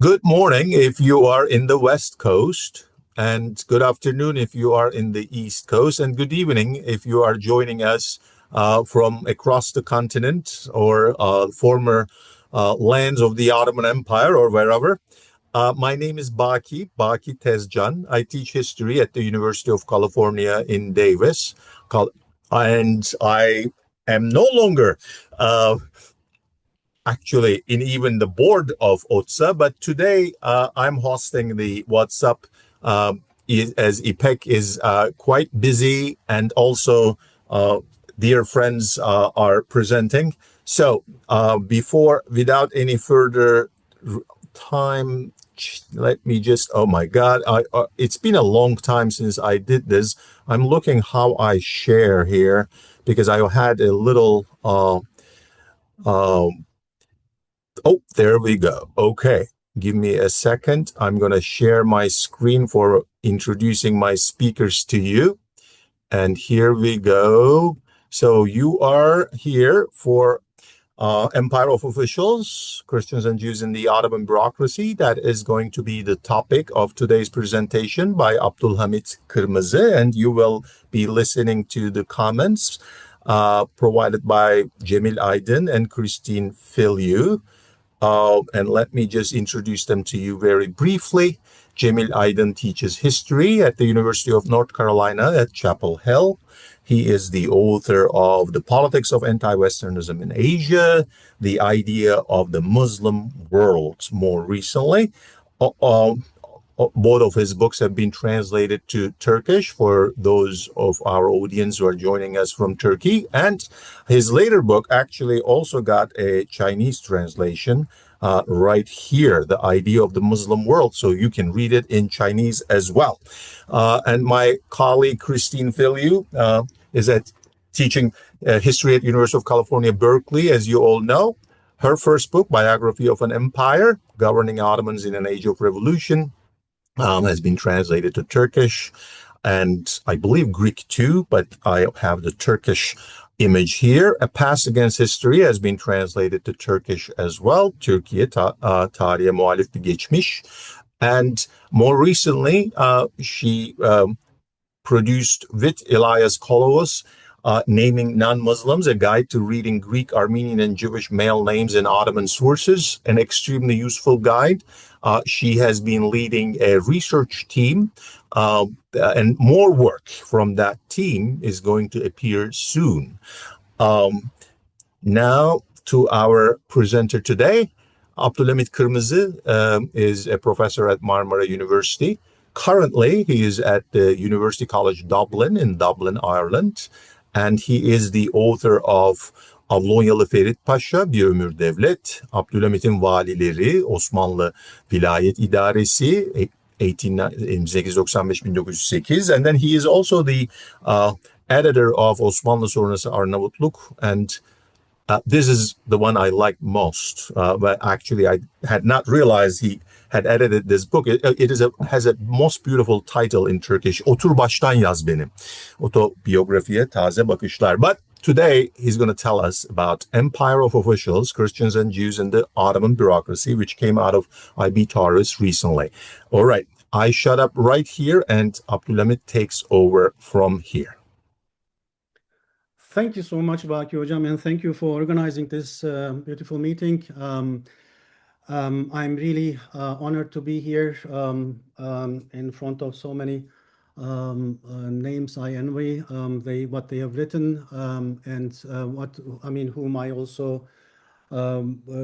Good morning if you are in the West Coast, and good afternoon if you are in the East Coast, and good evening if you are joining us from across the continent or former lands of the Ottoman Empire or wherever. My name is Baki Tezcan. I teach history at the University of California in Davis, and I am no longer actually in even the board of OTSA, but today I'm hosting the WhatsApp as IPEC is quite busy, and also dear friends are presenting. So without any further time, let me just, oh my God, it's been a long time since I did this. I'm looking how I share here because I had a little, oh, there we go. Okay, give me a second. I'm going to share my screen for introducing my speakers to you. And here we go. So you are here for Empire of Officials, Christians and Jews in the Ottoman Bureaucracy. That is going to be the topic of today's presentation by Abdulhamit Kırmızı, and you will be listening to the comments provided by Cemil Aydın and Philliou. And let me just introduce them to you very briefly. Cemil Aydın teaches history at the University of North Carolina at Chapel Hill. He is the author of The Politics of Anti-Westernism in Asia, The Idea of the Muslim World, more recently. Both of his books have been translated to Turkish for those of our audience who are joining us from Turkey. And his later book actually also got a Chinese translation right here, The Idea of the Muslim World. So you can read it in Chinese as well. And my colleague, Philliou, is teaching history at University of California, Berkeley, as you all know. Her first book, Biography of an Empire, Governing Ottomans in an Age of Revolution, has been translated to Turkish and I believe Greek too, but I have the Turkish image here. A Past Against History has been translated to Turkish as well. Türkiye tarihe muhalif bir geçmiş. And more recently, she produced with Elias Kolovos, Naming Non-Muslims, a guide to reading Greek, Armenian, and Jewish male names in Ottoman sources, an extremely useful guide. She has been leading a research team, and more work from that team is going to appear soon. Now to our presenter today. Abdulhamit Kırmızı is a professor at Marmara University. Currently, he is at the University College Dublin in Dublin, Ireland. And he is the author of Avlonyalı Ferit Paşa, Bir Ömür Devlet, Abdülhamit'in Valileri, Osmanlı Vilayet İdaresi, 1895-1908. And then he is also the editor of Osmanlı Sonrası Arnavutluk. And this is the one I like most. But actually, I had not realized he had edited this book. Has a most beautiful title in Turkish. Otur baştan yaz benim. Otobiyografiye taze bakışlar. But today he's going to tell us about Empire of Officials, Christians and Jews in the Ottoman Bureaucracy, which came out of IB Taurus recently. All right, I shut up right here, and Abdulhamit takes over from here. Thank you so much, Baki Hocam, and thank you for organizing this beautiful meeting. I'm really honored to be here in front of so many names I envy, what they have written, and whom I also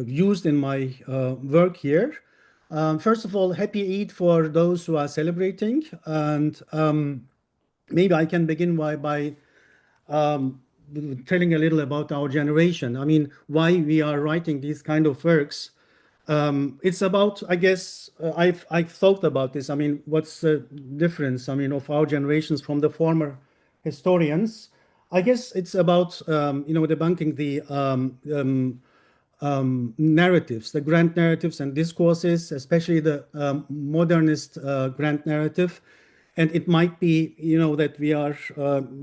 used in my work here. First of all, happy Eid for those who are celebrating, and maybe I can begin by telling a little about our generation. I mean, why we are writing these kind of works. It's about, I guess, I've thought about this. I mean, what's the difference, of our generations from the former historians? I guess it's about, debunking the narratives, the grand narratives and discourses, especially the modernist grand narrative. And it might be, that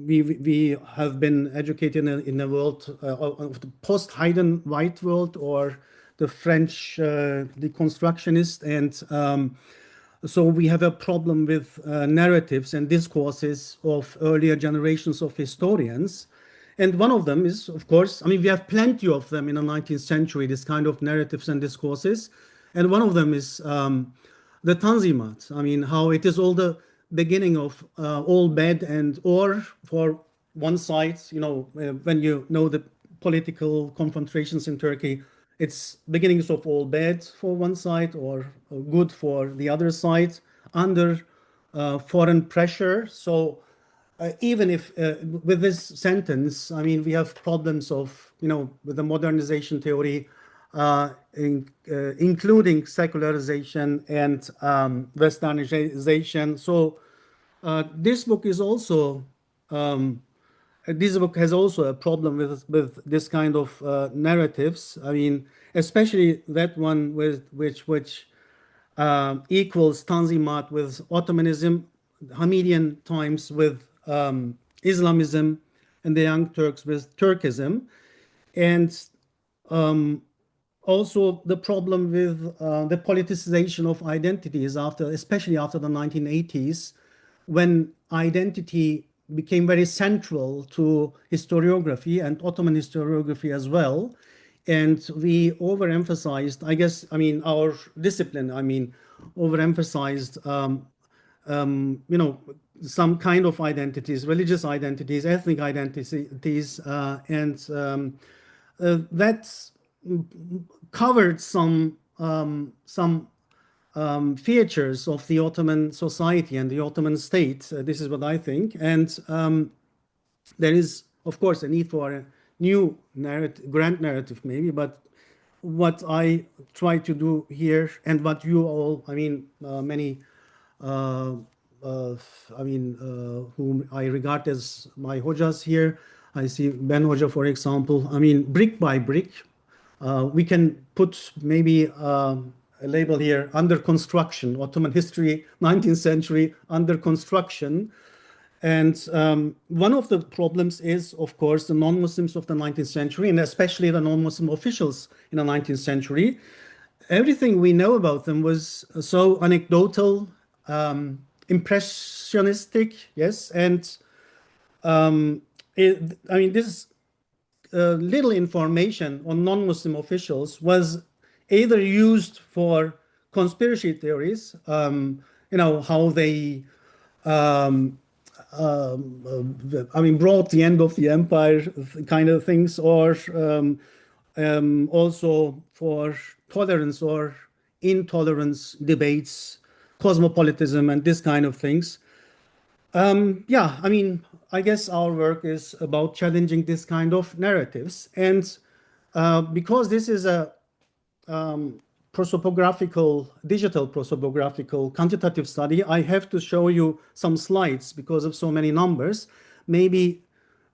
we have been educated in a world of the post-Haydn white world, or the French deconstructionist, and so we have a problem with narratives and discourses of earlier generations of historians. And one of them is, of course, I mean, we have plenty of them in the 19th century, this kind of narratives and discourses. And one of them is the Tanzimat. I mean, how it is all the beginning of all bad, and or for one side, you know, when you know the political confrontations in Turkey, it's beginnings of all bad for one side or good for the other side under foreign pressure. So even if with this sentence, I mean, we have problems of, you know, with the modernization theory, including secularization and westernization. So this book is also this book has also a problem with this kind of narratives. I mean, especially that one with which equals Tanzimat with Ottomanism, Hamidian times with Islamism, and the Young Turks with Turkism, and also the problem with the politicization of identities after, especially after the 1980s, when identity became very central to historiography and Ottoman historiography as well. And we overemphasized, I guess, I mean, our discipline, I mean, overemphasized, you know, some kind of identities, religious identities, ethnic identities, and that covered some features of the Ottoman society and the Ottoman state. This is what I think. And there is, of course, a need for a new narrative, grand narrative, maybe. But what I try to do here, and what you all, I mean, many, I mean, whom I regard as my hojas here, I see Ben Hoja, for example. I mean, brick by brick, we can put maybe a label here, under construction, Ottoman history, 19th century, under construction. And one of the problems is, of course, the non-Muslims of the 19th century, and especially the non-Muslim officials in the 19th century. Everything we know about them was so anecdotal, impressionistic, yes, and I mean, this little information on non-Muslim officials was either used for conspiracy theories, you know, how they, I mean, brought the end of the empire kind of things, or also for tolerance or intolerance debates, cosmopolitanism, and this kind of things. Yeah, I mean, I guess our work is about challenging this kind of narratives. And because this is a prosopographical, digital prosopographical quantitative study, I have to show you some slides because of so many numbers. Maybe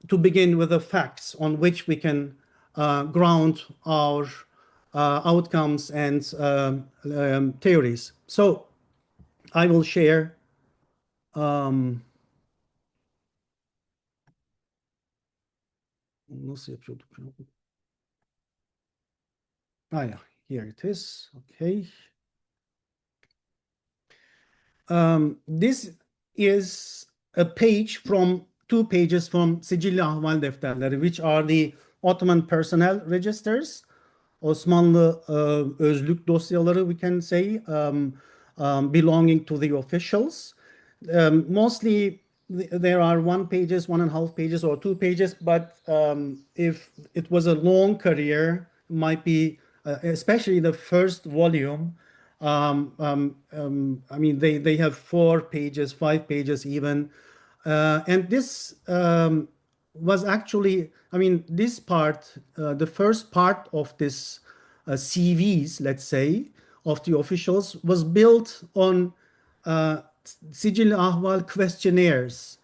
to begin with the facts on which we can ground our outcomes and theories. So I will share. Nasıl yapıyorduk ya? Ah, yeah, here it is. Okay. This is a page from 2 pages from Sicilli Ahval Defterleri, which are the Ottoman personnel registers, Osmanlı özlük dosyaları, we can say, belonging to the officials. Mostly there are 1 pages, 1.5 pages, or 2 pages, but if it was a long career, might be, especially the first volume, I mean, they have 4 pages, 5 pages even. And this was actually, I mean, this part, the first part of this CVs, let's say, of the officials was built on Sicil Ahval questionnaires.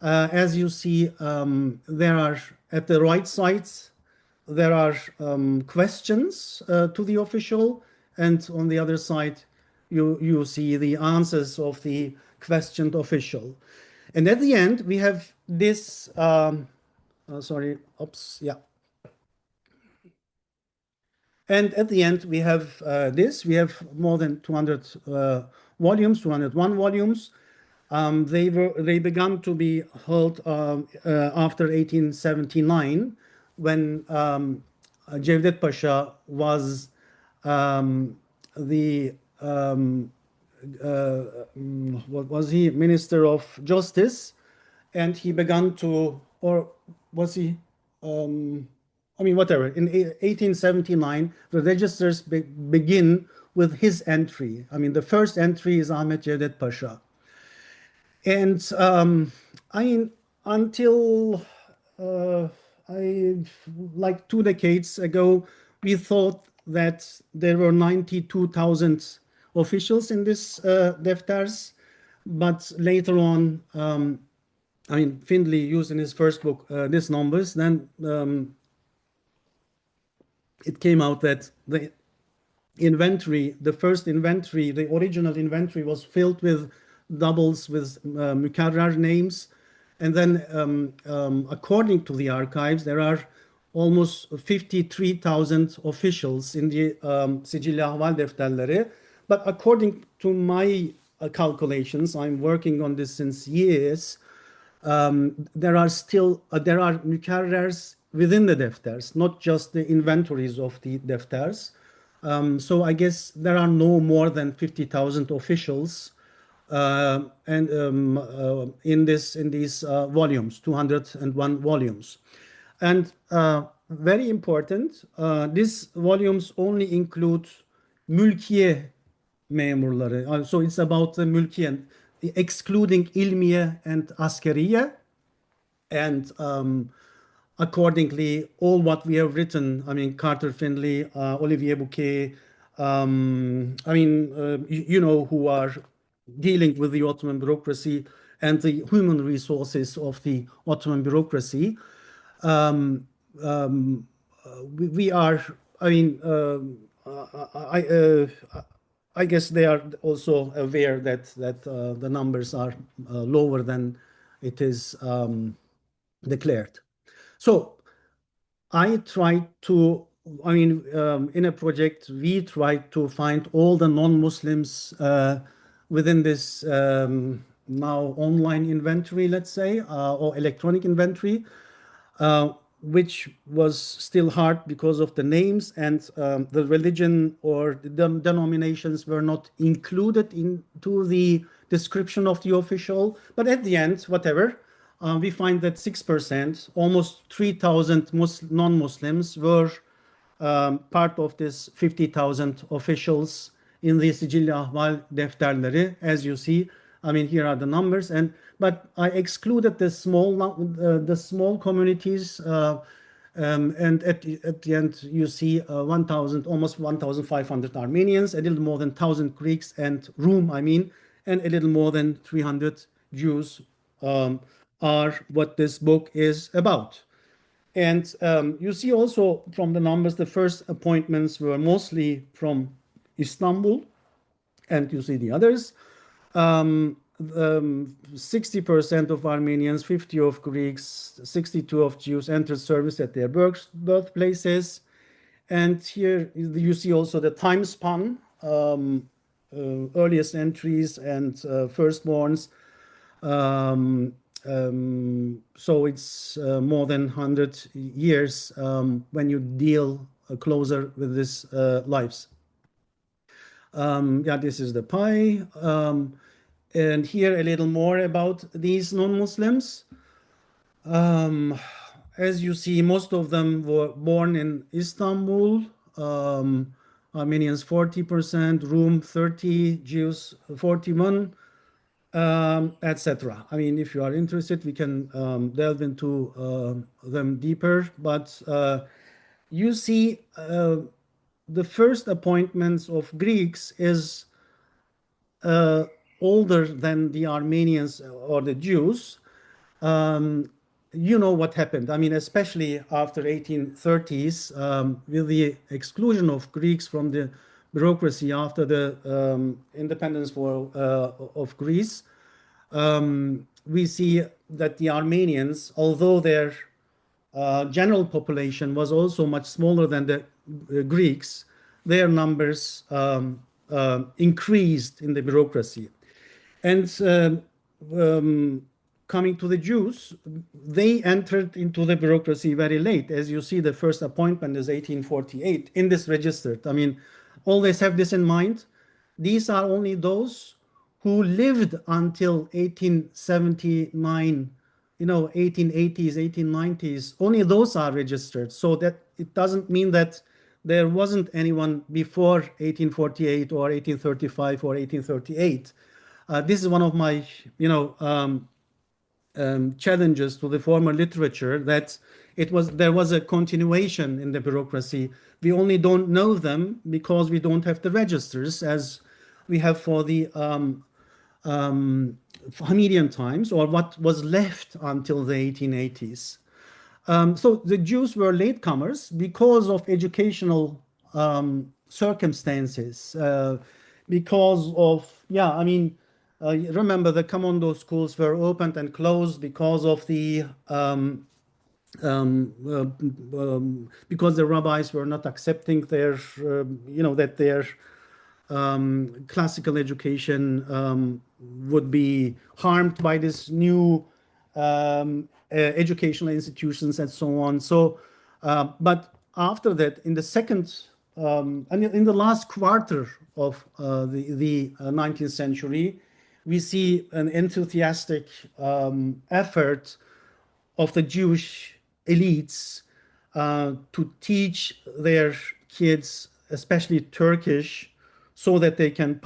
As you see, there are at the right sides, there are questions to the official, and on the other side, you see the answers of the questioned official. And at the end, we have this, sorry, oops, yeah. And at the end, we have this. We have more than 200 volumes, 201 volumes. They began to be held after 1879, when Cevdet Pasha was the what was he, Minister of Justice, and he began to, or was he? I mean, whatever. In 1879, the registers begin with his entry. I mean, the first entry is Ahmet Cevdet Pasha. And I mean, until uh, like 2 decades ago, we thought that there were 92,000 officials in this defters, but later on, I mean, Findlay used in his first book these numbers. Then it came out that the inventory, the first inventory, the original inventory was filled with doubles with Mukarrar names. And then according to the archives, there are almost 53,000 officials in the Sicilya Ahval Defterleri. But according to my calculations, I'm working on this since years, there are still there are mukarrars within the defters, not just the inventories of the defters. So I guess there are no more than 50,000 officials and in these volumes, 201 volumes. And very important, these volumes only include mülkiye memurları. So it's about the mülkiye, excluding ilmiye and askeriye. And accordingly, all what we have written, I mean, Carter Findlay, Olivier Bouquet, I mean, you know, who are dealing with the Ottoman bureaucracy and the human resources of the Ottoman bureaucracy. We are, I mean, I guess they are also aware that the numbers are lower than it is declared. So I tried to, I mean, in a project, we tried to find all the non-Muslims within this now online inventory, let's say, or electronic inventory, which was still hard because of the names, and the religion or the denominations were not included into the description of the official. But at the end, whatever, we find that 6%, almost 3,000 non-Muslims were part of this 50,000 officials in the Sicilya Ahval Defterleri. As you see, I mean, here are the numbers, but I excluded the small communities, and at the end you see 1,000, almost 1,500 Armenians, a little more than 1,000 Greeks and Rum, I mean, and a little more than 300 Jews are what this book is about. And you see also from the numbers, the first appointments were mostly from Istanbul, and you see the others. 60% of Armenians, 50 of Greeks, 62 of Jews entered service at their birthplaces. And here you see also the time span, earliest entries and firstborns. So it's more than 100 years when you deal closer with these lives. Yeah, this is the pie. And here a little more about these non-Muslims. As you see, most of them were born in Istanbul. Armenians 40%, Rum 30, Jews 41, etc. I mean, if you are interested, we can delve into them deeper. But you see, the first appointments of Greeks is older than the Armenians or the Jews. You know what happened. I mean, especially after 1830s, with the exclusion of Greeks from the bureaucracy after the independence of Greece, we see that the Armenians, although their general population was also much smaller than the Greeks, their numbers increased in the bureaucracy. And coming to the Jews, they entered into the bureaucracy very late. As you see, the first appointment is 1848 in this registered. I mean, always have this in mind. These are only those who lived until 1879, 1880s, 1890s. Only those are registered. So that it doesn't mean that there wasn't anyone before 1848 or 1835 or 1838. This is one of my, challenges to the former literature, that there was a continuation in the bureaucracy. We only don't know them because we don't have the registers as we have for the Hamidian times, or what was left until the 1880s. So the Jews were latecomers because of educational circumstances, because of, remember the commando schools were opened and closed because of the because the rabbis were not accepting their, that their classical education would be harmed by this new educational institutions and so on. So, but after that, in the second, and in the last quarter of the 19th century, we see an enthusiastic effort of the Jewish elites to teach their kids, especially Turkish, so that they can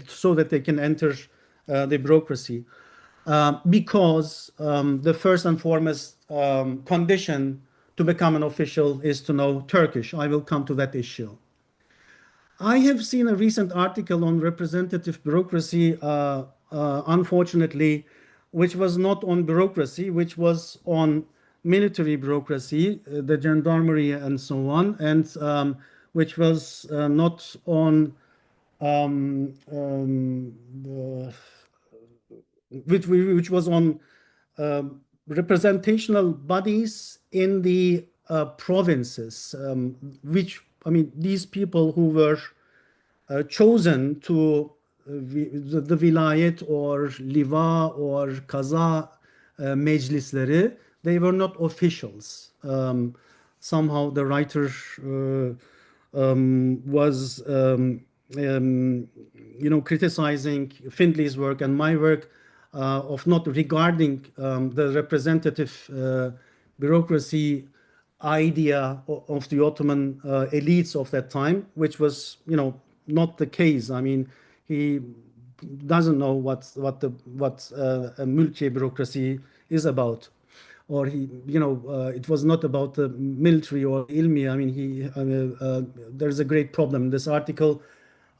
so that they can enter the bureaucracy. Because the first and foremost condition to become an official is to know Turkish. I will come to that issue. I have seen a recent article on representative bureaucracy, unfortunately, which was not on bureaucracy, which was on military bureaucracy, the gendarmerie and so on, and which was not on which was on representational bodies in the provinces, these people who were chosen to the vilayet or liva or kaza meclisleri, they were not officials. Somehow the writer was criticizing Findley's work and my work of not regarding the representative bureaucracy idea of the Ottoman elites of that time, which was, not the case. I mean, he doesn't know what a military bureaucracy is about, or it was not about the military or ilmi. I mean, there's a great problem in this article,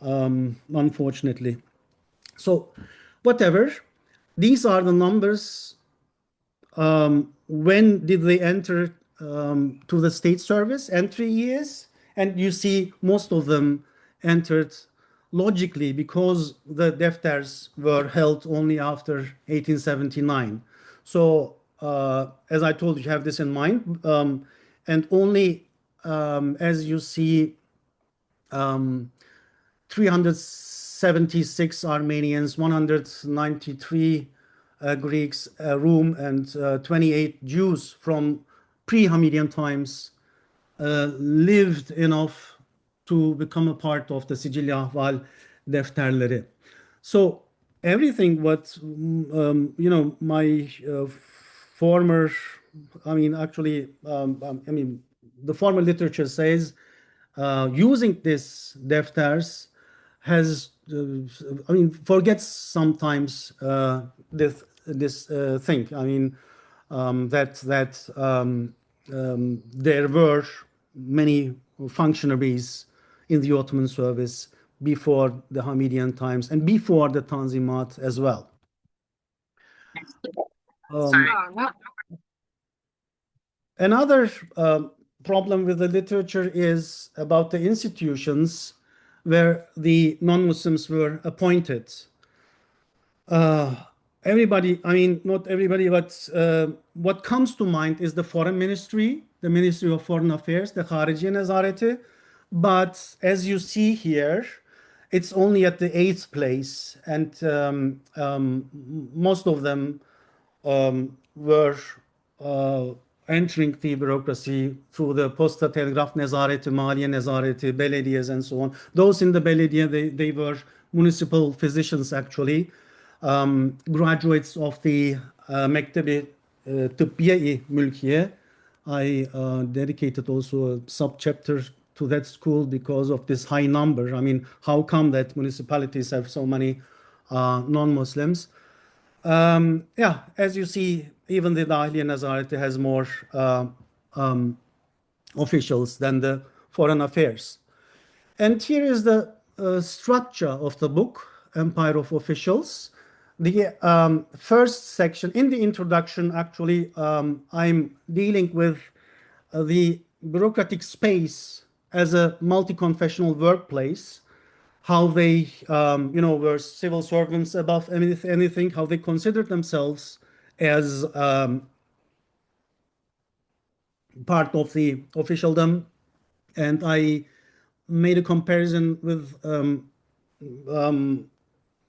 unfortunately. So, whatever. These are the numbers. When did they enter to the state service? Entry years, and you see most of them entered logically because the defters were held only after 1879. So as I told you, have this in mind, and only as you see 376 Armenians, 193 Greeks, Rum, and 28 Jews from pre-Hamidian times lived enough to become a part of the Sicilya Ahval defterleri. So everything what my former, the former literature says, using this defters has, forgets sometimes this thing. I mean, there were many functionaries in the Ottoman service before the Hamidian times and before the Tanzimat as well. Another problem with the literature is about the institutions where the non-Muslims were appointed. everybody, I mean, not everybody, but what comes to mind is the foreign ministry, the Ministry of Foreign Affairs, the Harici Nezareti. But as you see here, it's only at the eighth place, and most of them were uh, entering the bureaucracy through the Posta Telgraf Nezareti, Maliye Nezareti, belediyes, and so on. Those in the belediye, they were municipal physicians actually, graduates of the Mektebi Tıbbiye-i Mülkiye. I dedicated also a sub-chapter to that school because of this high number. I mean, how come that municipalities have so many non-Muslims? Yeah, as you see, even the Dahiliye Nezareti has more officials than the foreign affairs. And here is the structure of the book, Empire of Officials. The first section, in the introduction, actually, I'm dealing with the bureaucratic space as a multi-confessional workplace, how they, were civil servants above anything, how they considered themselves as part of the officialdom. And I made a comparison with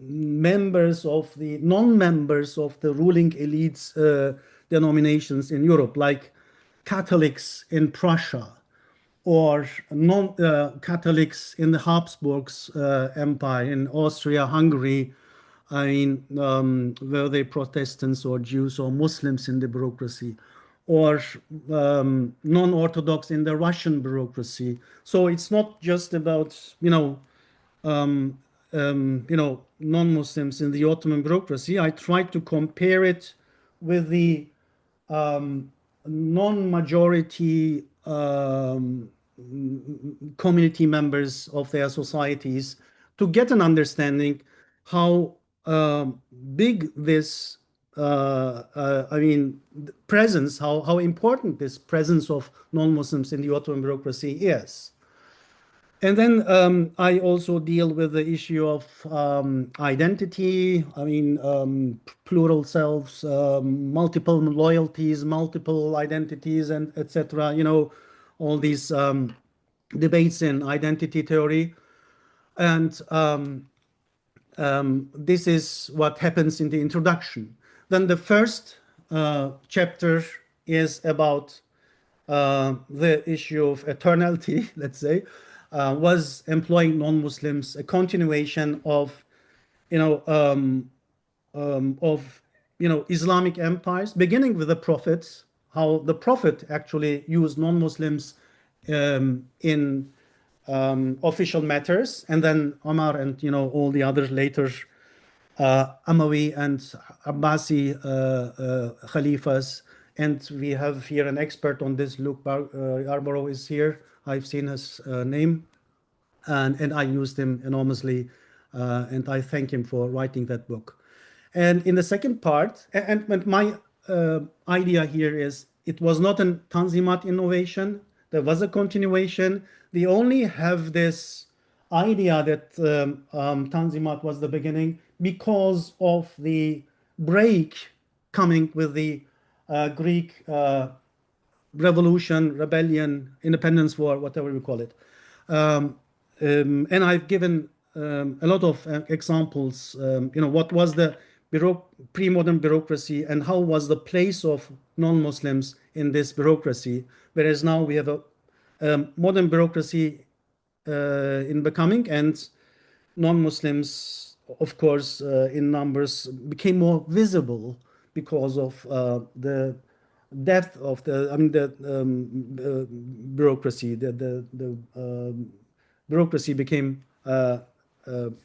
members of the non-members of the ruling elites denominations in Europe, like Catholics in Prussia or non-Catholics in the Habsburgs Empire in Austria, Hungary. I mean, were they Protestants or Jews or Muslims in the bureaucracy, or non-Orthodox in the Russian bureaucracy. So it's not just about, non-Muslims in the Ottoman bureaucracy. I tried to compare it with the non-majority community members of their societies to get an understanding how big this, presence, how important this presence of non-Muslims in the Ottoman bureaucracy is. And then I also deal with the issue of identity, plural selves, multiple loyalties, multiple identities, and etc. All these debates in identity theory. And this is what happens in the introduction. Then the first chapter is about the issue of eternality, let's say. Was employing non-Muslims a continuation of, Islamic empires, beginning with the prophets, how the prophet actually used non-Muslims in official matters, and then Omar and all the other later Umayyad and Abbasi Khalifas. And we have here an expert on this. Luke Yarborough is here. I've seen his name, and I used him enormously, and I thank him for writing that book. And in the second part, and my idea here is it was not a Tanzimat innovation. There was a continuation. We only have this idea that Tanzimat was the beginning because of the break coming with the Greek revolution, rebellion, independence war, whatever we call it. And I've given a lot of examples, what was the pre-modern bureaucracy and how was the place of non-Muslims in this bureaucracy, whereas now we have a modern bureaucracy in becoming, and non-Muslims, of course, in numbers became more visible because of the depth of the bureaucracy. The bureaucracy became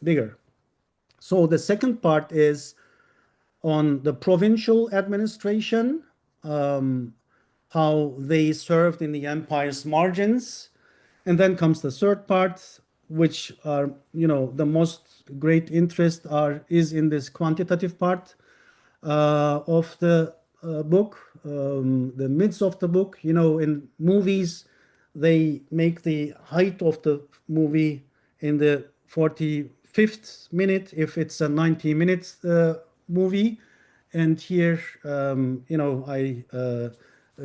bigger. So the second part is on the provincial administration, how they served in the empire's margins. And then comes the third part, which are, the most great interest is in this quantitative part of the book, the midst of the book. In movies, they make the height of the movie in the 45th minute if it's a 90 minutes movie, And here, I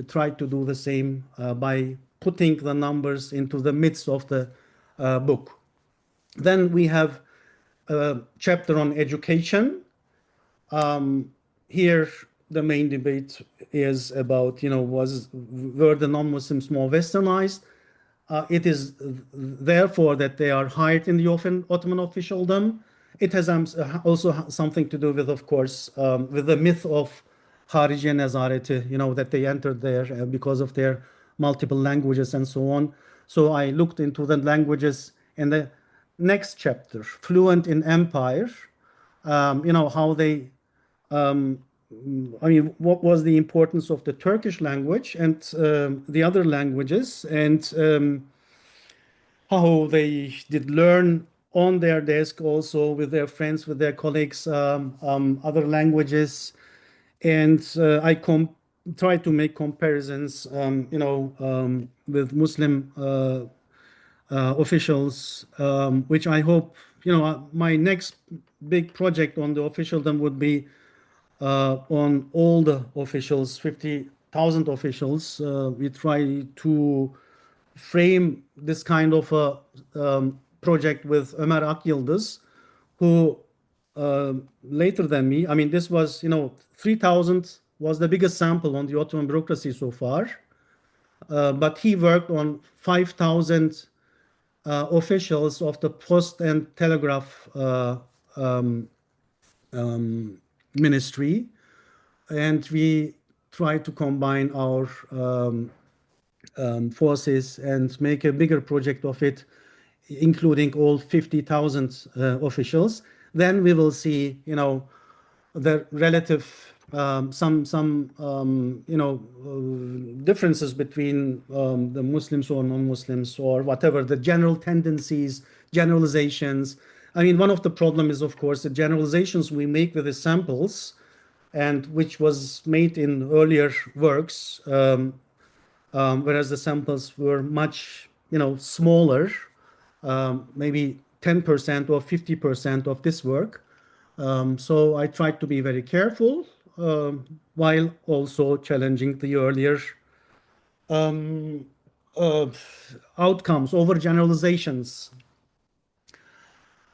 tried to do the same by putting the numbers into the midst of the book. Then we have a chapter on education. Here, the main debate is about, were the non-Muslims more westernized? It is therefore that they are hired in the Ottoman officialdom. It has also something to do with, of course, with the myth of Harici Nezareti, that they entered there because of their multiple languages and so on. So I looked into the languages in the next chapter, Fluent in Empire, how they what was the importance of the Turkish language and the other languages, and how they did learn on their desk also with their friends, with their colleagues, other languages. And I try to make comparisons, with Muslim officials, which I hope, my next big project on the officialdom would be on all the officials, 50,000 officials. We try to frame this kind of a project with Ömer Akyıldız, who later than me, this was, 3,000 was the biggest sample on the Ottoman bureaucracy so far. But he worked on 5,000 officials of the Post and Telegraph ministry, and we try to combine our forces and make a bigger project of it, including all 50,000 officials. Then we will see, the relative differences between the Muslims or non-Muslims or whatever, the general tendencies, generalizations. One of the problems is, of course, the generalizations we make with the samples, and which was made in earlier works, whereas the samples were much, smaller, maybe 10% or 50% of this work. So I tried to be very careful while also challenging the earlier outcomes, overgeneralizations.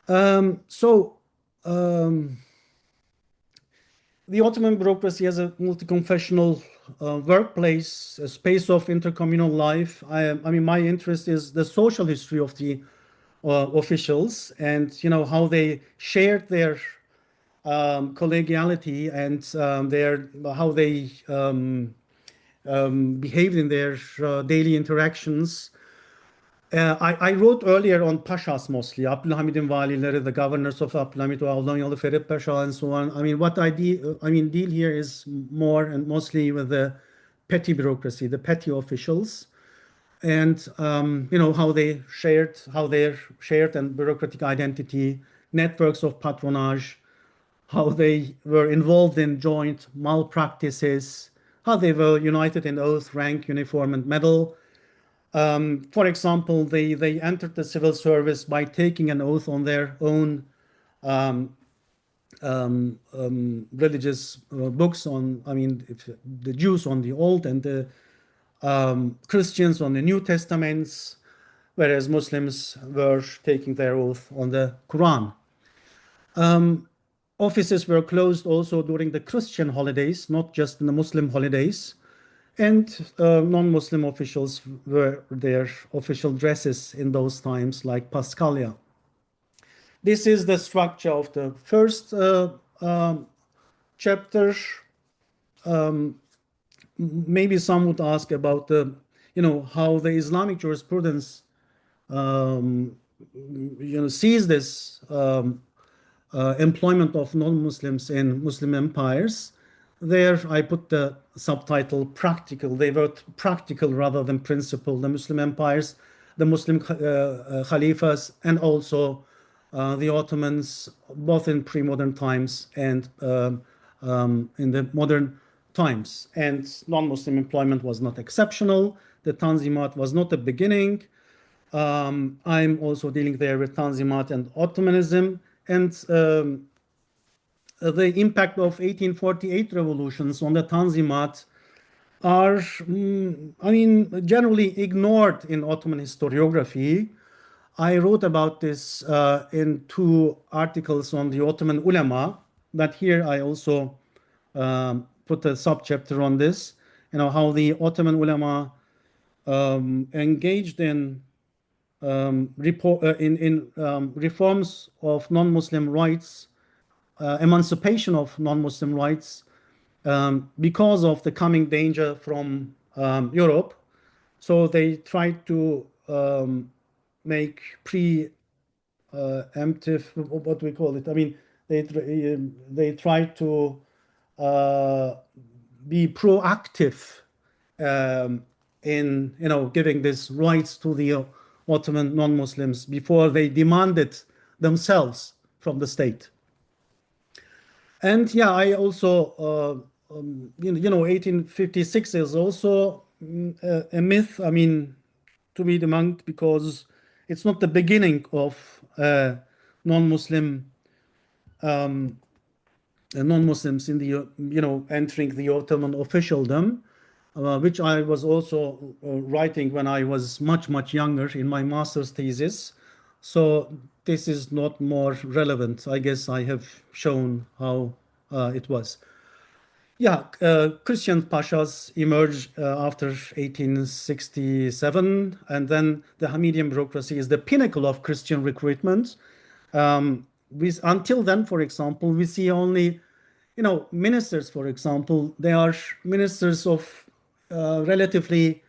The Ottoman bureaucracy as a multi-confessional workplace, a space of intercommunal life. My interest is the social history of the officials, and how they shared their collegiality and how they behaved in their daily interactions. I wrote earlier on Pashas mostly, Abdulhamit'in valileri, the governors of Abdulhamit or Aldanyalı Ferit Pasha and so on. What I deal here is more and mostly with the petty bureaucracy, the petty officials, and how they shared, their shared and bureaucratic identity, networks of patronage, how they were involved in joint malpractices, how they were united in oath, rank, uniform, and medal. For example, they entered the civil service by taking an oath on their own religious books on, the Jews on the Old and the Christians on the New Testaments, whereas Muslims were taking their oath on the Quran. Offices were closed also during the Christian holidays, not just in the Muslim holidays. And non-Muslim officials wear their official dresses in those times, like Paskalia. This is the structure of the first chapter. Maybe some would ask about how the Islamic jurisprudence sees this employment of non-Muslims in Muslim empires. There I put the subtitle practical. They were practical rather than principle. The Muslim empires, the Muslim caliphs, and also the Ottomans, both in pre-modern times and in the modern times. And non-Muslim employment was not exceptional. The Tanzimat was not the beginning. I'm also dealing there with Tanzimat and Ottomanism. And the impact of 1848 revolutions on the Tanzimat are, I mean, generally ignored in Ottoman historiography. I wrote about this in 2 articles on the Ottoman ulema, but here I also put a subchapter on this, how the Ottoman ulema engaged in reforms of non-Muslim rights, emancipation of non-Muslim rights, because of the coming danger from Europe. So they tried to make preemptive, what we call it. I mean, they tried to be proactive in giving these rights to the Ottoman non-Muslims before they demanded themselves from the state. And yeah, I also 1856 is also a myth. I mean, to be debunked, because it's not the beginning of non-Muslim non-Muslims in the entering the Ottoman officialdom, which I was also writing when I was much younger in my master's thesis. So this is not more relevant. I guess I have shown how it was. Yeah, Christian pashas emerged after 1867, and then the Hamidian bureaucracy is the pinnacle of Christian recruitment. Until then, for example, we see only, ministers, for example, they are ministers of relatively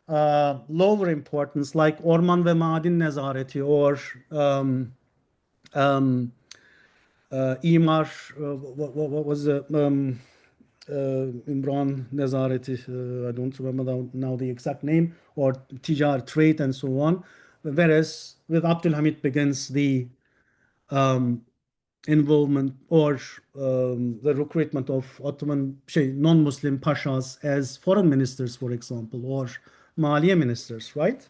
lower importance, like Orman ve Maden Nezareti or İmar, what was the Imran Nezareti, I don't remember now the exact name, or Tijar, trade, and so on. Whereas with Abdulhamit begins the involvement or the recruitment of Ottoman non-Muslim pashas as foreign ministers, for example, or Maliye ministers, right?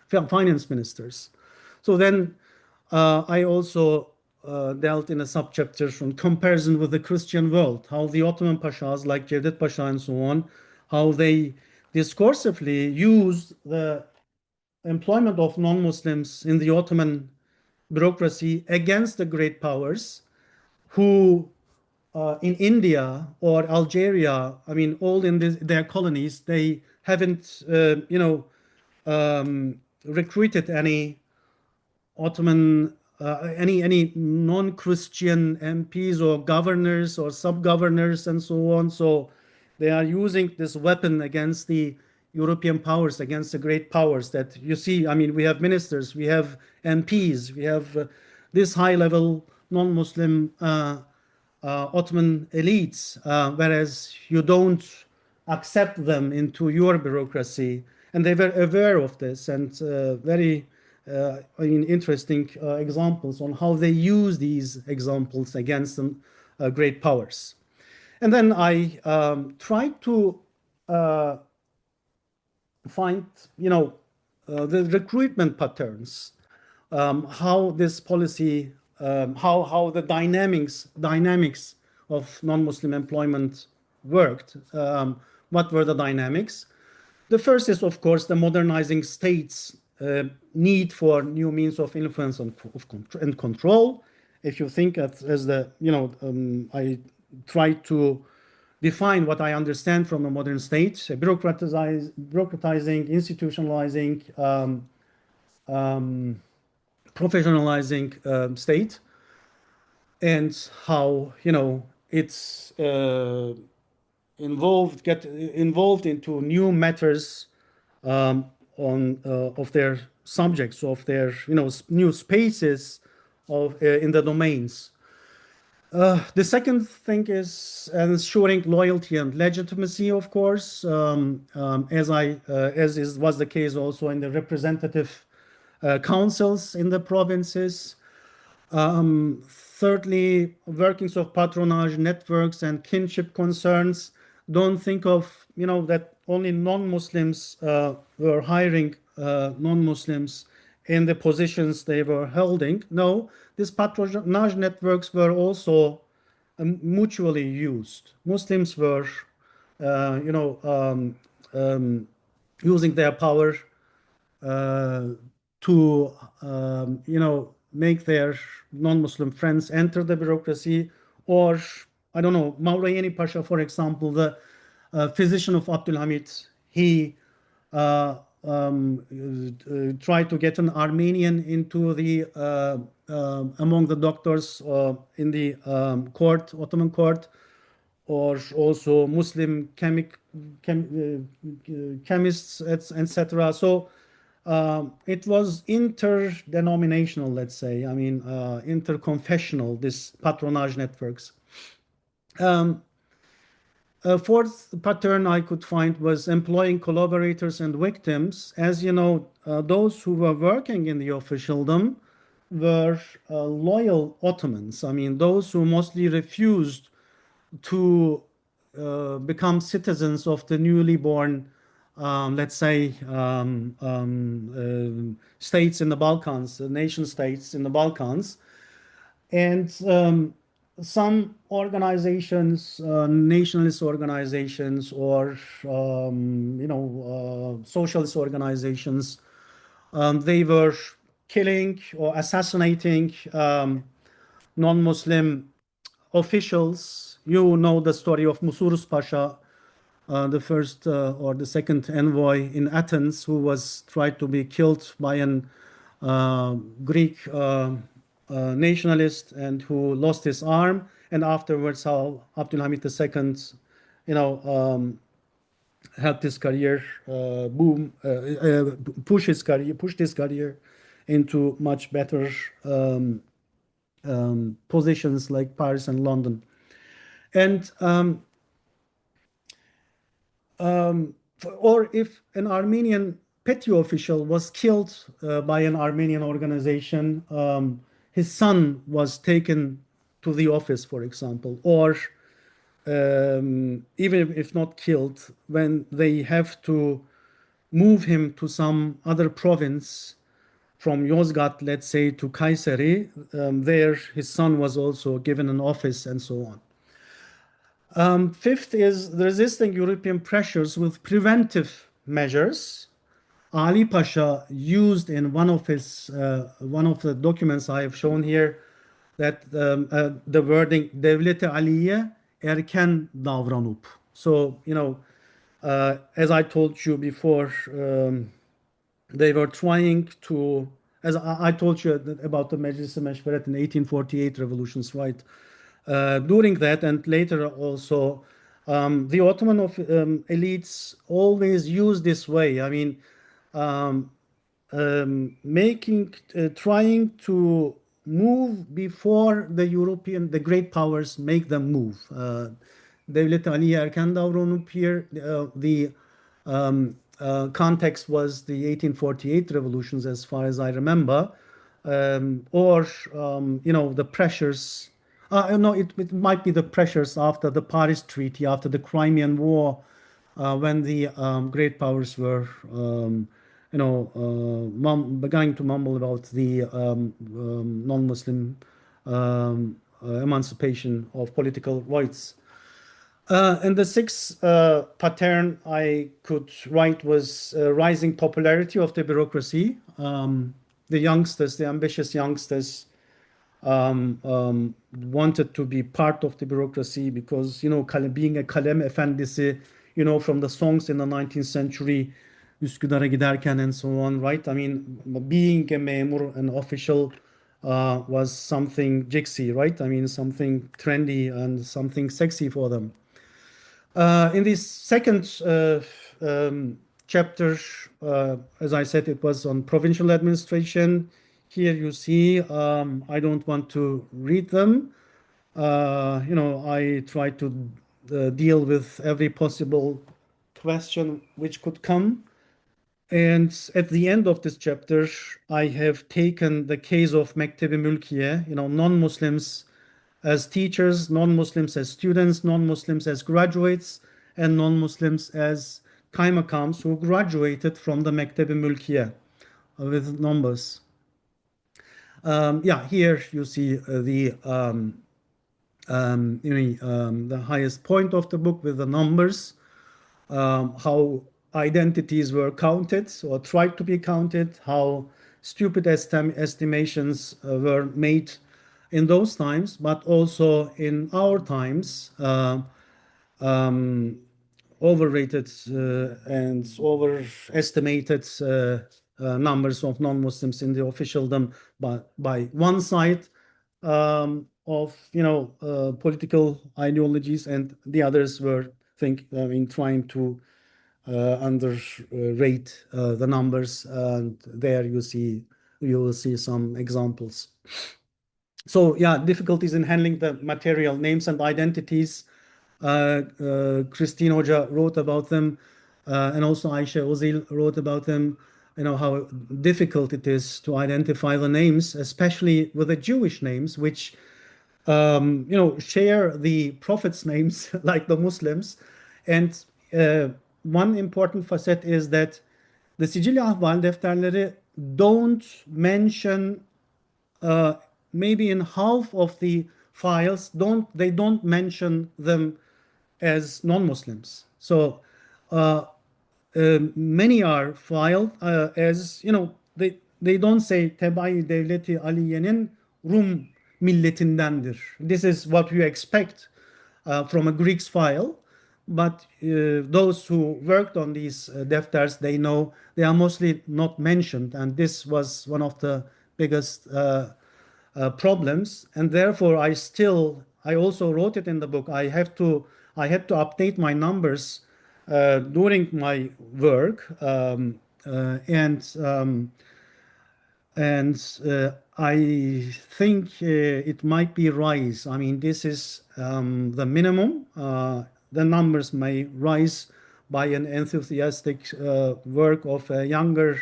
Finance ministers. So then I also dealt in a subchapter on comparison with the Christian world, how the Ottoman pashas like Cevdet Pasha and so on, how they discursively used the employment of non-Muslims in the Ottoman bureaucracy against the great powers who in India or Algeria, I mean, all in their colonies, they haven't, recruited any Ottoman, any non-Christian MPs or governors or sub-governors and so on. So they are using this weapon against the European powers, against the great powers that you see. I mean, we have ministers, we have MPs, we have this high-level non-Muslim Ottoman elites, whereas you don't accept them into your bureaucracy. And they were aware of this, and very interesting examples on how they use these examples against them great powers. And then I tried to find, the recruitment patterns, how this policy, how the dynamics of non-Muslim employment worked. What were the dynamics? The first is, of course, the modernizing state's need for new means of influence and control. If you think as the, I try to define what I understand from a modern state, bureaucratizing, institutionalizing, professionalizing state, and how it's get involved into new matters of their subjects, of their new spaces of in the domains. The second thing is ensuring loyalty and legitimacy, of course, as was the case also in the representative councils in the provinces. Thirdly, workings of patronage networks and kinship concerns. Don't think of that only non-Muslims were hiring non-Muslims in the positions they were holding. No, these patronage networks were also mutually used. Muslims were, you know, using their power to, you know, make their non-Muslim friends enter the bureaucracy, or I don't know, Mavrayeni Pasha, for example, the physician of Abdulhamit, he tried to get an Armenian into the among the doctors in the Ottoman court, or also Muslim chemists, etc. So it was interdenominational, let's say. I mean, interconfessional, this patronage networks. A fourth pattern I could find was employing collaborators and victims. As you know, those who were working in the officialdom were loyal Ottomans. I mean, those who mostly refused to become citizens of the newly born, let's say, states in the Balkans, nation states in the Balkans. And some organizations, nationalist organizations, or you know, socialist organizations, they were killing or assassinating non-Muslim officials. You know the story of Musurus Pasha, the first or the second envoy in Athens, who was tried to be killed by an Greek nationalist and who lost his arm, and afterwards how Abdulhamit II, you know, helped his career pushed his career into much better positions like Paris and London. And or if an Armenian petty official was killed by an Armenian organization, his son was taken to the office, for example, or even if not killed, when they have to move him to some other province from Yozgat, let's say, to Kayseri, there his son was also given an office and so on. Fifth is resisting European pressures with preventive measures. Ali Pasha used in one of the documents I have shown here that the wording "Devlet-i Aliye erken davranıp." So, you know, as I told you before, they were trying to, as I told you about the Meclis-i Meşveret in 1848 revolutions, right? During that and later also, the Ottoman elites always used this way. I mean, trying to move before the great powers make them move. Devlet-i Aliye erken davranıp here, the context was the 1848 revolutions, as far as I remember, or you know, the pressures. No, it might be the pressures after the Paris Treaty, after the Crimean War, when the great powers were, you know, beginning to mumble about the non-Muslim emancipation of political rights. And the sixth pattern I could write was rising popularity of the bureaucracy. The youngsters, the ambitious youngsters, wanted to be part of the bureaucracy because, you know, being a kalem efendisi, you know, from the songs in the 19th century, Üsküdar'a giderken and so on, right? I mean, being a memur, an official, was something jixy, right? I mean, something trendy and something sexy for them. In this second chapter, as I said, it was on provincial administration. Here you see, I don't want to read them. You know, I try to deal with every possible question which could come. And at the end of this chapter, I have taken the case of Mektebi Mülkiye, you know, non-Muslims as teachers, non-Muslims as students, non-Muslims as graduates, and non-Muslims as kaymakams who graduated from the Mektebi Mülkiye with numbers. Yeah, here you see the the highest point of the book with the numbers, how identities were counted or tried to be counted, how stupid estimations were made in those times, but also in our times, um, overrated and overestimated numbers of non-Muslims in the officialdom by one side of political ideologies, and the others were trying to underrate the numbers, and there you will see some examples. So yeah, difficulties in handling the material names and identities. Christine Hoja wrote about them, and also Aisha Ozil wrote about them. How difficult it is to identify the names, especially with the Jewish names, which share the prophets' names like the Muslims. And one important facet is that the Sicilya Ahval defterleri don't mention maybe in half of the files don't mention them as non-Muslims. So many are filed as they don't say Tebai Devleti Aliye'nin Rum milletindendir. This is what you expect from a Greek's file. But those who worked on these defters, they know they are mostly not mentioned, and this was one of the biggest problems. And therefore, I also wrote it in the book. I had to update my numbers during my work, and I think it might be rise. I mean, this is the minimum. The numbers may rise by an enthusiastic work of a younger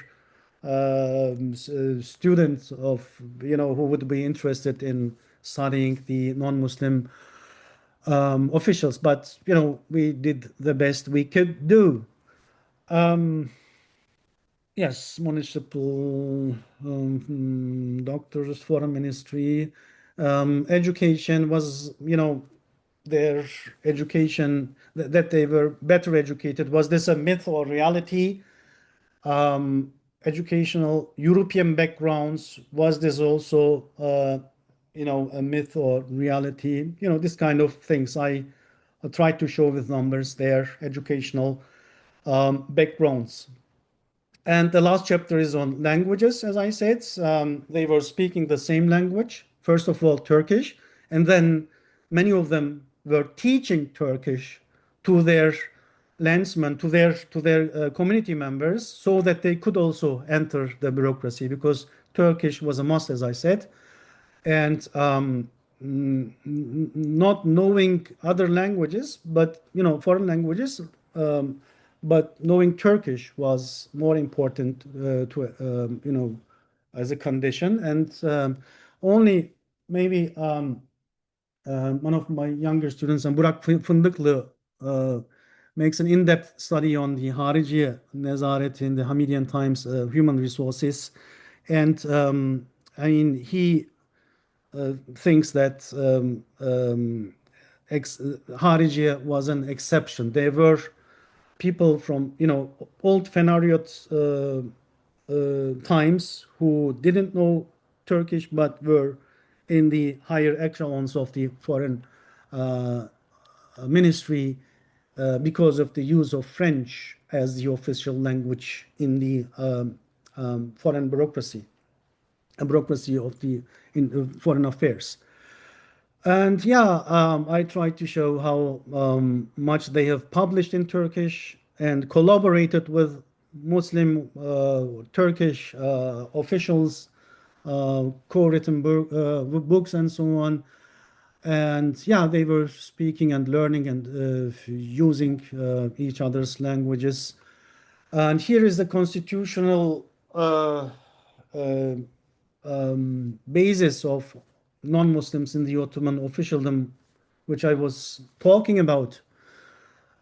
student who would be interested in studying the non-Muslim officials. But we did the best we could do. Yes, municipal doctors, foreign ministry, education was, their education, that they were better educated. Was this a myth or reality? Educational European backgrounds, was this also, a myth or reality? This kind of things. I tried to show with numbers their educational backgrounds. And the last chapter is on languages, as I said. They were speaking the same language, first of all, Turkish, and then many of them were teaching Turkish to their landsmen, to their community members, so that they could also enter the bureaucracy, because Turkish was a must, as I said. And not knowing other languages, but foreign languages, but knowing Turkish was more important as a condition. And only maybe one of my younger students, and Burak Fındıklı, makes an in-depth study on the Hariciye Nezaret in the Hamidian times, human resources. And he thinks that Hariciye was an exception. There were people from old Fenariot times who didn't know Turkish but were in the higher echelons of the foreign ministry because of the use of French as the official language in the foreign bureaucracy, a bureaucracy of the foreign affairs. And yeah, I tried to show how much they have published in Turkish and collaborated with Muslim Turkish officials, co-written books and so on. And yeah, they were speaking and learning and using each other's languages. And here is the constitutional basis of non-Muslims in the Ottoman officialdom, which I was talking about.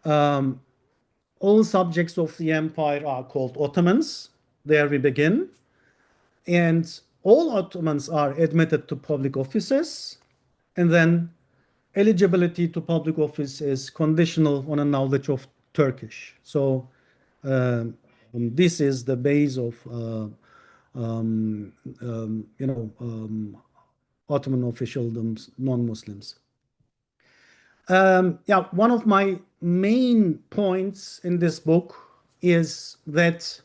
All subjects of the empire are called Ottomans. There we begin. And all Ottomans are admitted to public offices. And then eligibility to public office is conditional on a knowledge of Turkish. So this is the base of um, um, you know um, Ottoman officialdom's non-Muslims. Yeah, one of my main points in this book is that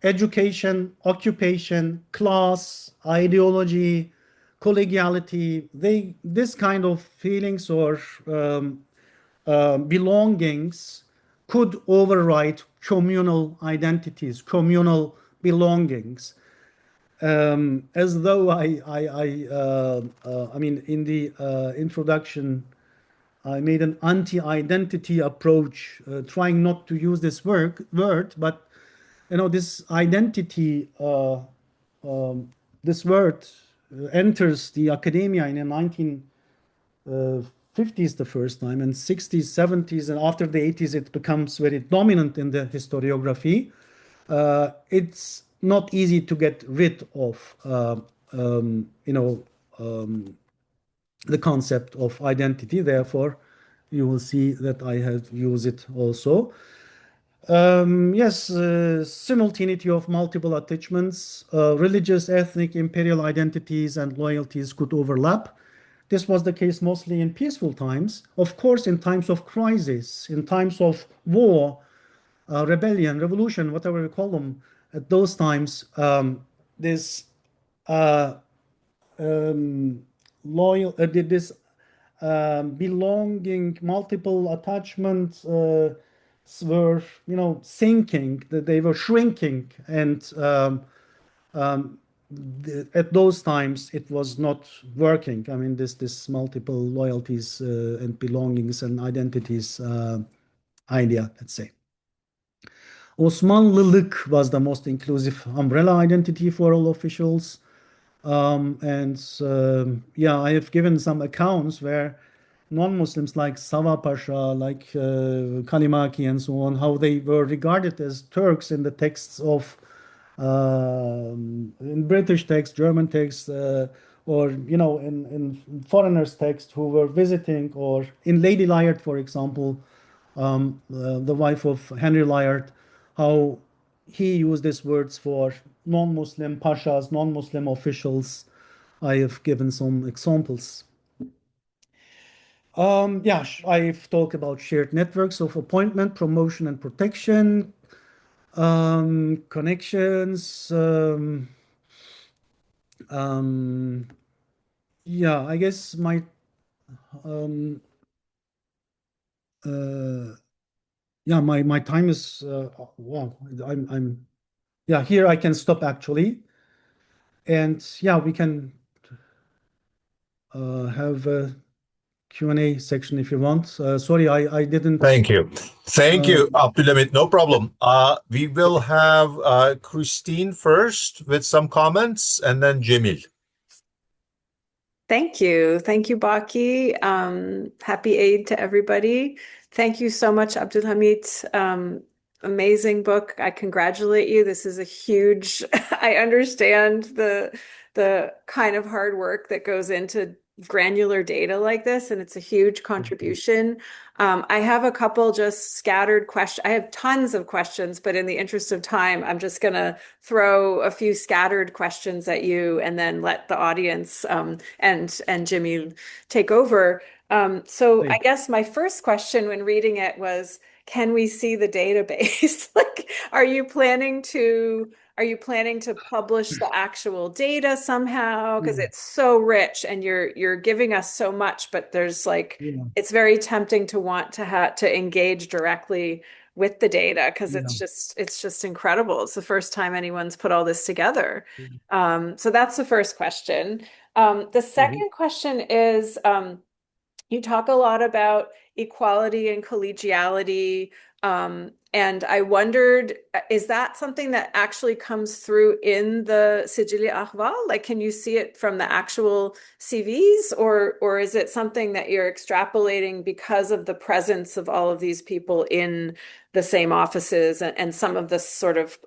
education, occupation, class, ideology, collegiality, this kind of feelings or belongings could override communal identities, communal belongings. As though I mean, in the introduction, I made an anti-identity approach, trying not to use this word, but this identity, this word enters the academia in the 1950s the first time, and 60s, 70s, and after the 80s, it becomes very dominant in the historiography. It's not easy to get rid of, the concept of identity. Therefore, you will see that I have used it also. Yes, simultaneity of multiple attachments, religious, ethnic, imperial identities, and loyalties could overlap. This was the case mostly in peaceful times. Of course, in times of crisis, in times of war, rebellion, revolution, whatever we call them, at those times, this uh, um, this belonging, multiple attachments were, sinking, that they were shrinking, and at those times it was not working. I mean, this multiple loyalties and belongings and identities idea, let's say. Osmanlılık was the most inclusive umbrella identity for all officials. Yeah, I have given some accounts where non-Muslims like Sava Pasha, like Kalimaki and so on, how they were regarded as Turks in the texts of in British text, German text, or in foreigners' text who were visiting, or in Lady Layard, for example, the wife of Henry Layard, how he used these words for non-Muslim pashas, non-Muslim officials. I have given some examples. Yeah, I've talked about shared networks of appointment, promotion, and protection, connections. Um, yeah, I guess my um, uh, yeah, my time is wow. I'm yeah, here I can stop actually, and yeah, we can have a Q&A section if you want. Sorry, I didn't. Thank you. Thank Uh, you, Abdulhamit. No problem. We will have Christine first with some comments and then Cemil. Thank you. Thank you, Baki. Happy Eid to everybody. Thank you so much, Abdulhamit. Amazing book. I congratulate you. This is a huge, I understand the kind of hard work that goes into granular data like this, and it's a huge contribution. I have a couple just scattered questions. I have tons of questions, but in the interest of time, I'm just going to throw a few scattered questions at you and then let the audience and Jimmy take over. So I guess my first question when reading it was, can we see the database? Like, are you planning to publish the actual data somehow? Because it's so rich and you're giving us so much, but there's like it's very tempting to want to engage directly with the data because it's just incredible. It's the first time anyone's put all this together. So that's the first question. The second question is you talk a lot about equality and collegiality. And I wondered, is that something that actually comes through in the Sicily Ahval? Like, can you see it from the actual CVs, or is it something that you're extrapolating because of the presence of all of these people in the same offices and some of the sort of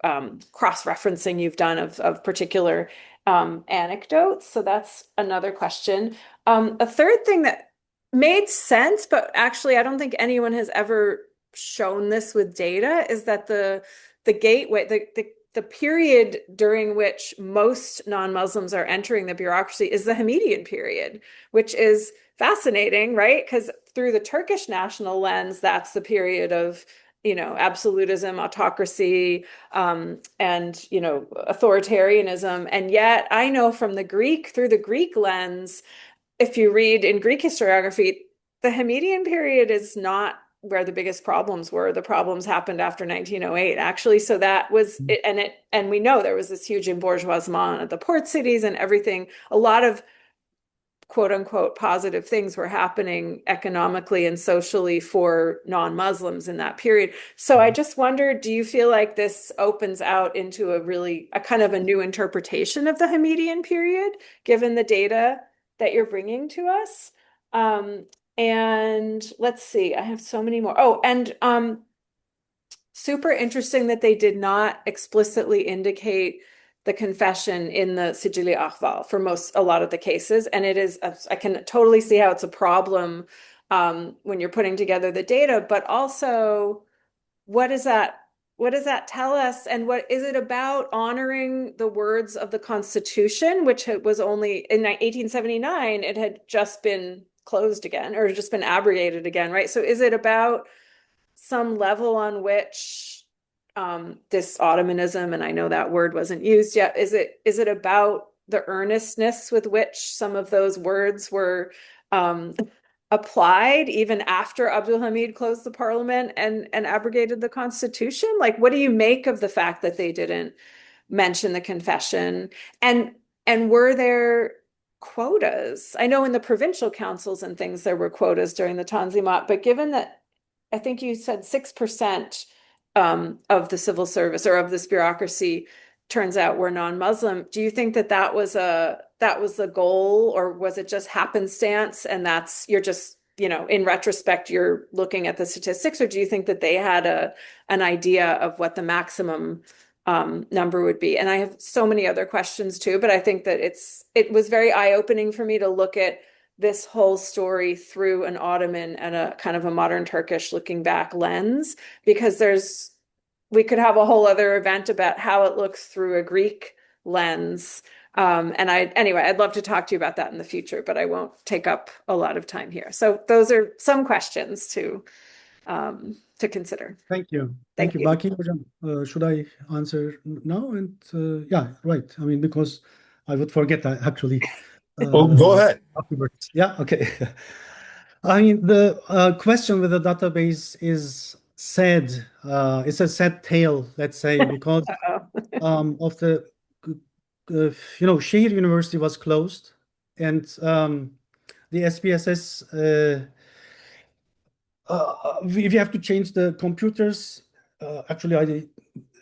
cross-referencing you've done of particular anecdotes? So that's another question. A third thing that made sense, but actually I don't think anyone has ever shown this with data, is that the gateway, the period during which most non-Muslims are entering the bureaucracy is the Hamidian period, which is fascinating, right? Because through the Turkish national lens, that's the period of, absolutism, autocracy, and, authoritarianism. And yet I know from through the Greek lens, if you read in Greek historiography, the Hamidian period is not where the biggest problems were. The problems happened after 1908, actually. So that was it, and we know there was this huge embourgeoisement at the port cities and everything. A lot of quote unquote positive things were happening economically and socially for non-Muslims in that period. So I just wondered, do you feel like this opens out into a kind of a new interpretation of the Hamidian period, given the data that you're bringing to us? And let's see, I have so many more. Oh, and super interesting that they did not explicitly indicate the confession in the Sicily Ahval for a lot of the cases. And I can totally see how it's a problem when you're putting together the data, but also what does that tell us? And what is it about honoring the words of the Constitution, which was only in 1879, it had just been closed again or just been abrogated again, right? So is it about some level on which this Ottomanism, and I know that word wasn't used yet, is it about the earnestness with which some of those words were applied even after Abdulhamid closed the parliament and abrogated the constitution? Like, what do you make of the fact that they didn't mention the confession? And were there quotas? I know in the provincial councils and things there were quotas during the Tanzimat, but given that I think you said 6% of the civil service or of this bureaucracy turns out were non-Muslim, do you think that was the goal, or was it just happenstance and you're just, in retrospect, you're looking at the statistics, or do you think that they had an idea of what the maximum number would be? And I have so many other questions too, but I think that it was very eye-opening for me to look at this whole story through an Ottoman and a kind of a modern Turkish looking back lens, because we could have a whole other event about how it looks through a Greek lens. Anyway, I'd love to talk to you about that in the future, but I won't take up a lot of time here. So those are some questions to consider. Thank you. Thank you. Baki hocam. Should I answer now? And yeah, right. I mean, because I would forget actually. Go ahead. Afterwards. Yeah, okay. I mean, the question with the database is sad. It's a sad tale, let's say, because of the, Şehir University was closed, and the SPSS, we have to change the computers. Actually,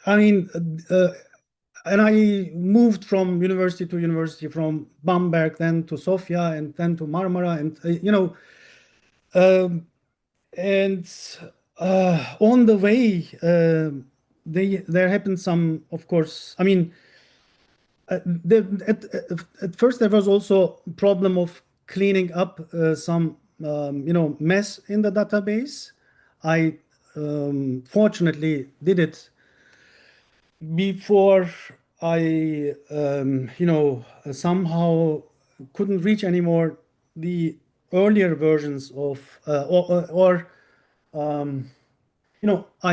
I mean, and I moved from university to university, from Bamberg, then to Sofia, and then to Marmara, and and on the way, there happened some, of course. I mean, at first there was also a problem of cleaning up some, mess in the database. I fortunately did it before I, somehow couldn't reach anymore the earlier versions of, I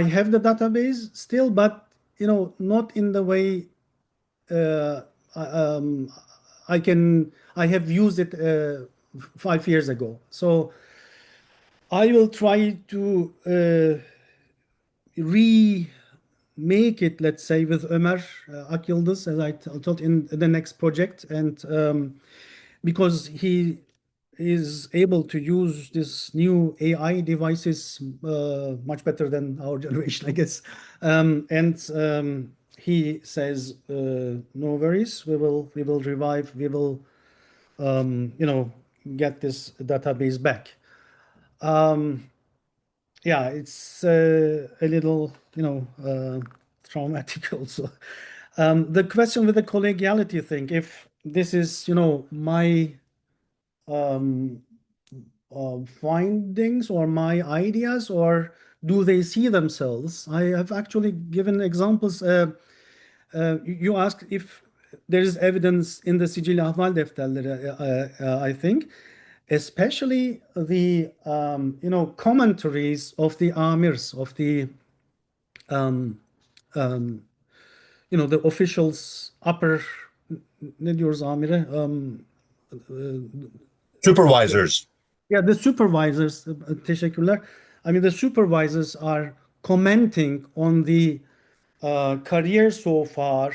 have the database still, but, not in the way I have used it 5 years ago. So I will try to remake it, let's say, with Ömer Akyıldız, as I told in the next project, and because he is able to use this new AI devices much better than our generation, I guess. And he says, no worries, we will revive, we will, get this database back. Yeah, it's a little, traumatic also. The question with the collegiality thing, if this is, my findings or my ideas, or do they see themselves? I have actually given examples. You asked if there is evidence in the Sicil Ahval defterleri, I think, especially the commentaries of the amirs, of the the officials, upper, ne diyoruz amire? Supervisors. Yeah, the supervisors, teşekkürler. I mean, the supervisors are commenting on the career so far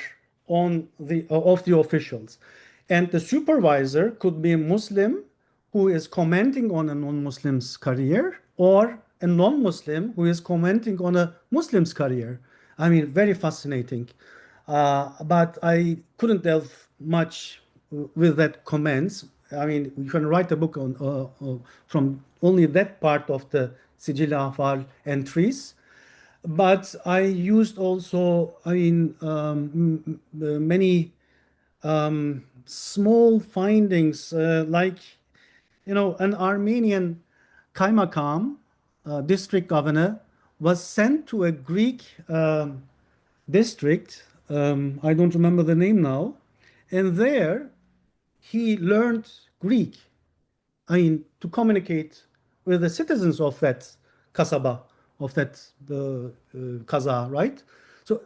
on the of the officials, and the supervisor could be a Muslim who is commenting on a non-Muslim's career, or a non-Muslim who is commenting on a Muslim's career. I mean, very fascinating. But I couldn't delve much with that comments. I mean, you can write a book on from only that part of the Sicil Ahval entries. But I used also, I mean, many small findings, like, an Armenian kaymakam, district governor, was sent to a Greek district. I don't remember the name now. And there he learned Greek. I mean, to communicate with the citizens of that kasaba, of that kaza, right? So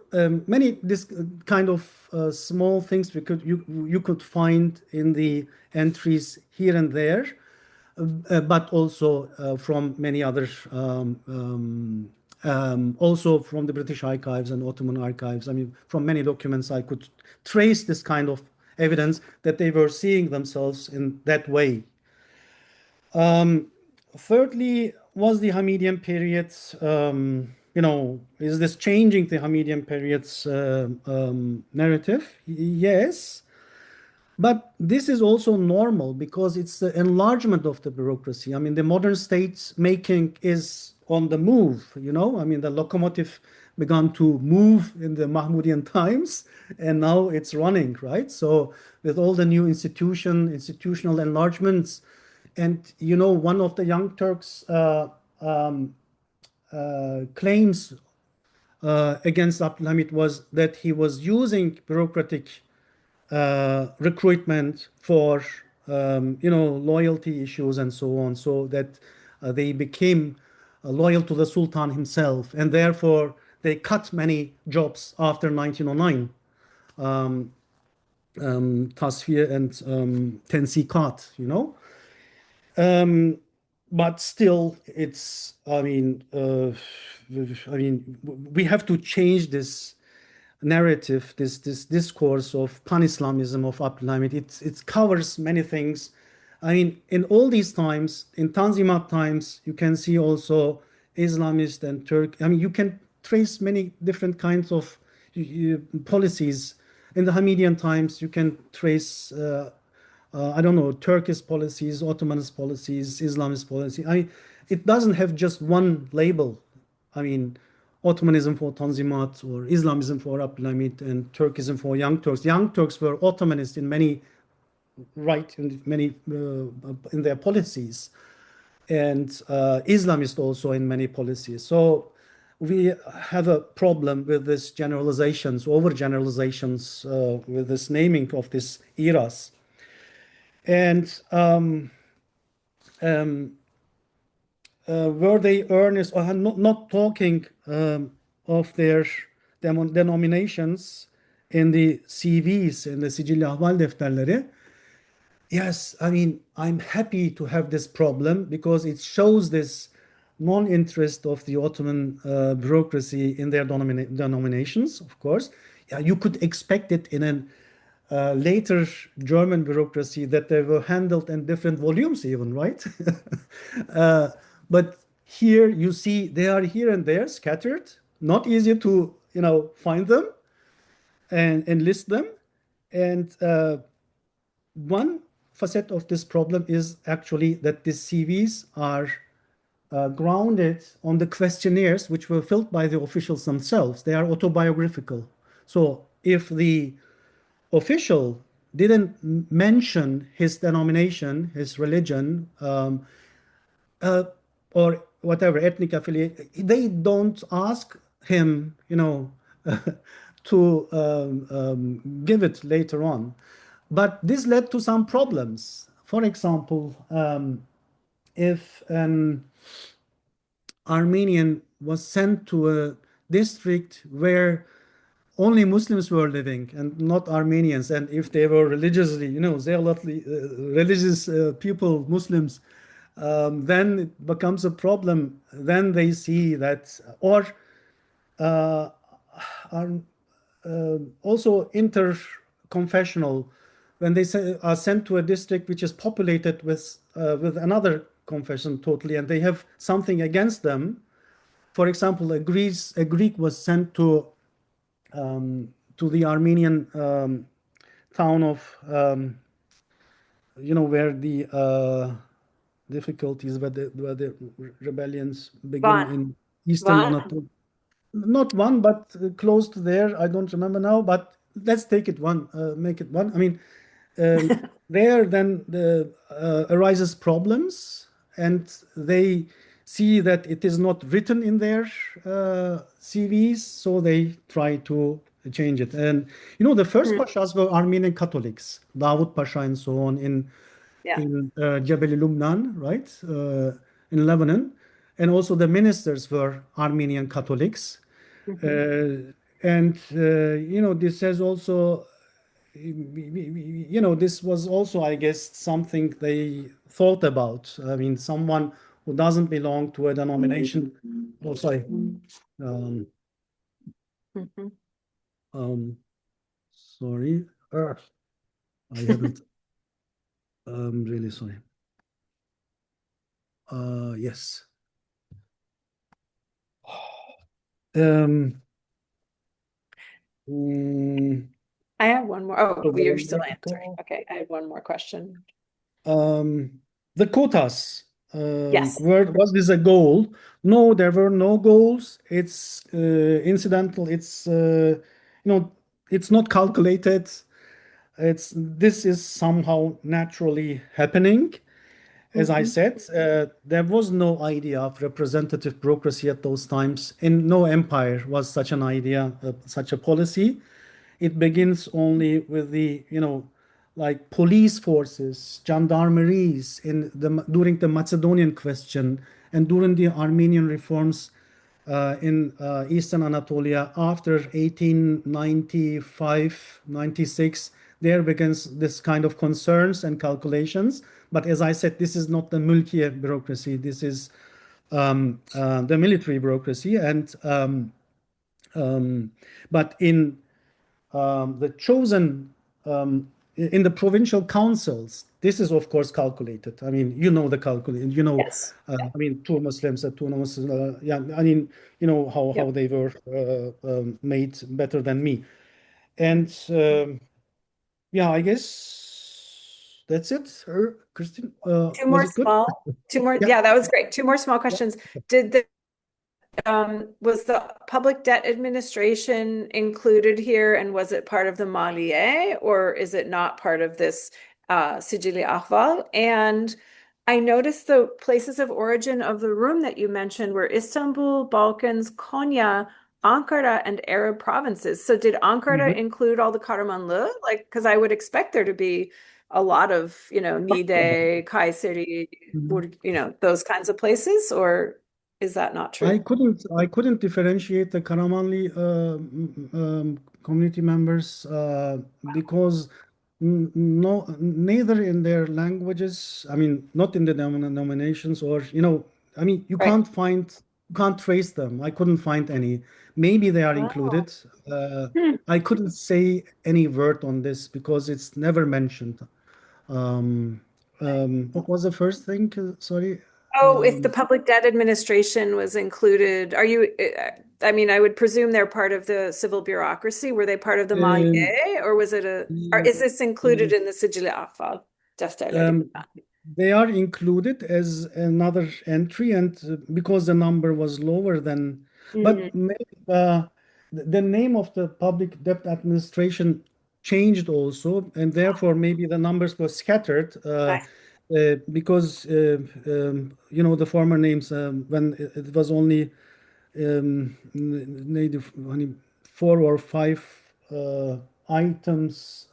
many this kind of small things you could find in the entries here and there, but also from many other, also from the British archives and Ottoman archives. I mean, from many documents, I could trace this kind of evidence that they were seeing themselves in that way. Thirdly, was the Hamidian period, is this changing the Hamidian period's narrative? Yes. But this is also normal because it's the enlargement of the bureaucracy. I mean, the modern state making is on the move, I mean, the locomotive began to move in the Mahmudian times, and now it's running, right? So with all the new institutional enlargements, and one of the Young Turks claims against Abdulhamit was that he was using bureaucratic recruitment for loyalty issues and so on, so that they became loyal to the Sultan himself, and therefore they cut many jobs after 1909. Tasfiye and tensikat, but still, it's. I mean, we have to change this narrative, this discourse of pan-Islamism of Abdulhamid. It covers many things. I mean, in all these times, in Tanzimat times, you can see also Islamist and Turk. I mean, you can trace many different kinds of policies. In the Hamidian times, you can trace, I don't know, Turkish policies, Ottomanist policies, Islamist policy. It doesn't have just one label. I mean, Ottomanism for Tanzimat, or Islamism for Abdulhamid, and Turkism for Young Turks. Young Turks were Ottomanist in many, in their policies, and Islamist also in many policies. So we have a problem with this generalizations, overgeneralizations, with this naming of these eras. And were they earnest, or not talking of their denominations in the CVs, in the Sicil Ahval defterleri? Yes, I mean, I'm happy to have this problem because it shows this non-interest of the Ottoman bureaucracy in their denominations, of course. Yeah, you could expect it in a later German bureaucracy that they were handled in different volumes even, right? But here you see they are here and there scattered, not easy to, find them and list them. And one facet of this problem is actually that these CVs are grounded on the questionnaires which were filled by the officials themselves. They are autobiographical. So if the official didn't mention his denomination, his religion, uh, or whatever ethnic affiliate, they don't ask him, to give it later on. But this led to some problems. For example, if an Armenian was sent to a district where only Muslims were living and not Armenians, and if they were religiously, zealotly religious people, Muslims, then it becomes a problem. Then they see that, or uh, are also inter-confessional, when they are sent to a district which is populated with another confession totally, and they have something against them. For example, a Greek was sent to the Armenian town of where the difficulties, where the rebellions begin Van. in Eastern Van. Anatolia. Not one, but close to there. I don't remember now, but let's take it one, make it one. I mean, there then arises problems, and they see that it is not written in their CVs, so they try to change it. And the first pashas were Armenian Catholics, Davut Pasha and so on Yeah. in Jebel Lumnan, right, in Lebanon, and also the ministers were Armenian Catholics. And this has also, this was also, I guess, something they thought about. I mean, someone who doesn't belong to a denomination. Oh, sorry. Um, Mhm. Sorry. I haven't. Really sorry. Yes. Um, mm, I have one more. Oh, so you're still answering. Okay, I have one more question. the quotas, Yes. was this a goal? No, there were no goals. It's incidental. It's not calculated. This is somehow naturally happening. As I said, there was no idea of representative bureaucracy at those times. In no empire was such an idea, such a policy. It begins only with the, like police forces, gendarmeries during the Macedonian question and during the Armenian reforms in Eastern Anatolia after 1895, 96. There begins this kind of concerns and calculations. But as I said, this is not the Mulkiye bureaucracy. This is the military bureaucracy. And but the chosen in the provincial councils, this is of course calculated. I mean, the calculation. Yes. I mean, two Muslims, two non-Muslims. Yeah, I mean, how Yep. they were made better than me, and yeah, I guess that's it. Christine, Two was more it good? two more. Yeah. Yeah, that was great. Two more small questions. Did the was the public debt administration included here, and was it part of the maliye, or is it not part of this Sicily Ahval? And I noticed the places of origin of the room that you mentioned were Istanbul, Balkans, Konya, Ankara, and Arab provinces. So did Ankara Mhm. include all the Karamanlı? Like, because I would expect there to be a lot of, Niğde, Kayseri, Mhm. those kinds of places, or is that not true? I couldn't differentiate the Karamanli community members because no, neither in their languages, I mean, not in the denominations, or I mean, Right. you can't trace them. I couldn't find any. Maybe they are Oh. included. Uh, Hmm. I couldn't say any word on this because it's never mentioned. Um, what was the first thing? Sorry. Oh, if the Um, public debt administration was included, I mean, I would presume they're part of the civil bureaucracy. Were they part of the um, maliye, or or is this included in the Sicily Afal defterleri? Um, they are included as another entry, and because the number was lower than, Hmm. but the name of the public debt administration changed also, and therefore maybe the numbers were scattered. Nice. because the former names, when it was only native, 4 or 5 items,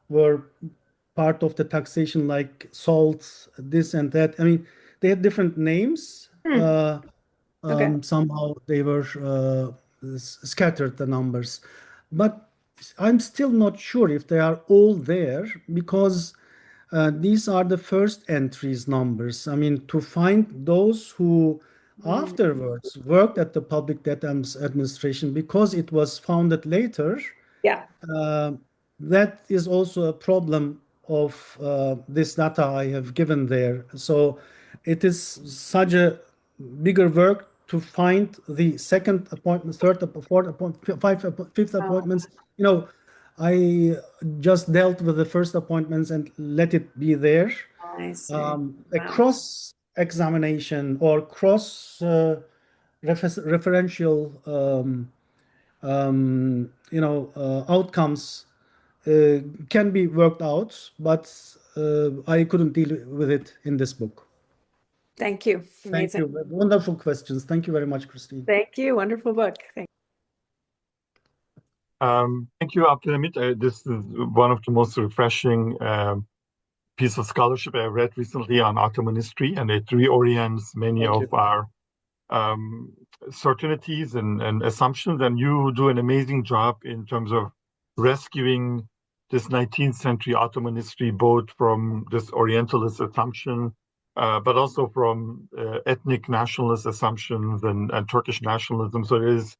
were part of the taxation, like salt, this and that. They had different names. Okay. Somehow they were scattered, the numbers. But I'm still not sure if they are all there, because these are the first entries numbers. To find those who afterwards worked at the Public Debt Administration, because it was founded later, Yeah. that is also a problem of this data I have given there. So it is such a bigger work to find the second appointment, third, fourth appointment, fifth Oh, appointments. I just dealt with the first appointments and let it be there. I see. A Wow. cross examination or cross referential outcomes can be worked out, but I couldn't deal with it in this book. Thank you. Thank Amazing. you. Wonderful questions. Thank you very much, Christine. Thank you. Wonderful book. Thank Thank you, Abdulhamit. This is one of the most refreshing piece of scholarship I read recently on Ottoman history, and it reorients many Thank of you. our certainties and assumptions. And you do an amazing job in terms of rescuing this 19th century Ottoman history, both from this Orientalist assumption, but also from ethnic nationalist assumptions and Turkish nationalism. So it is,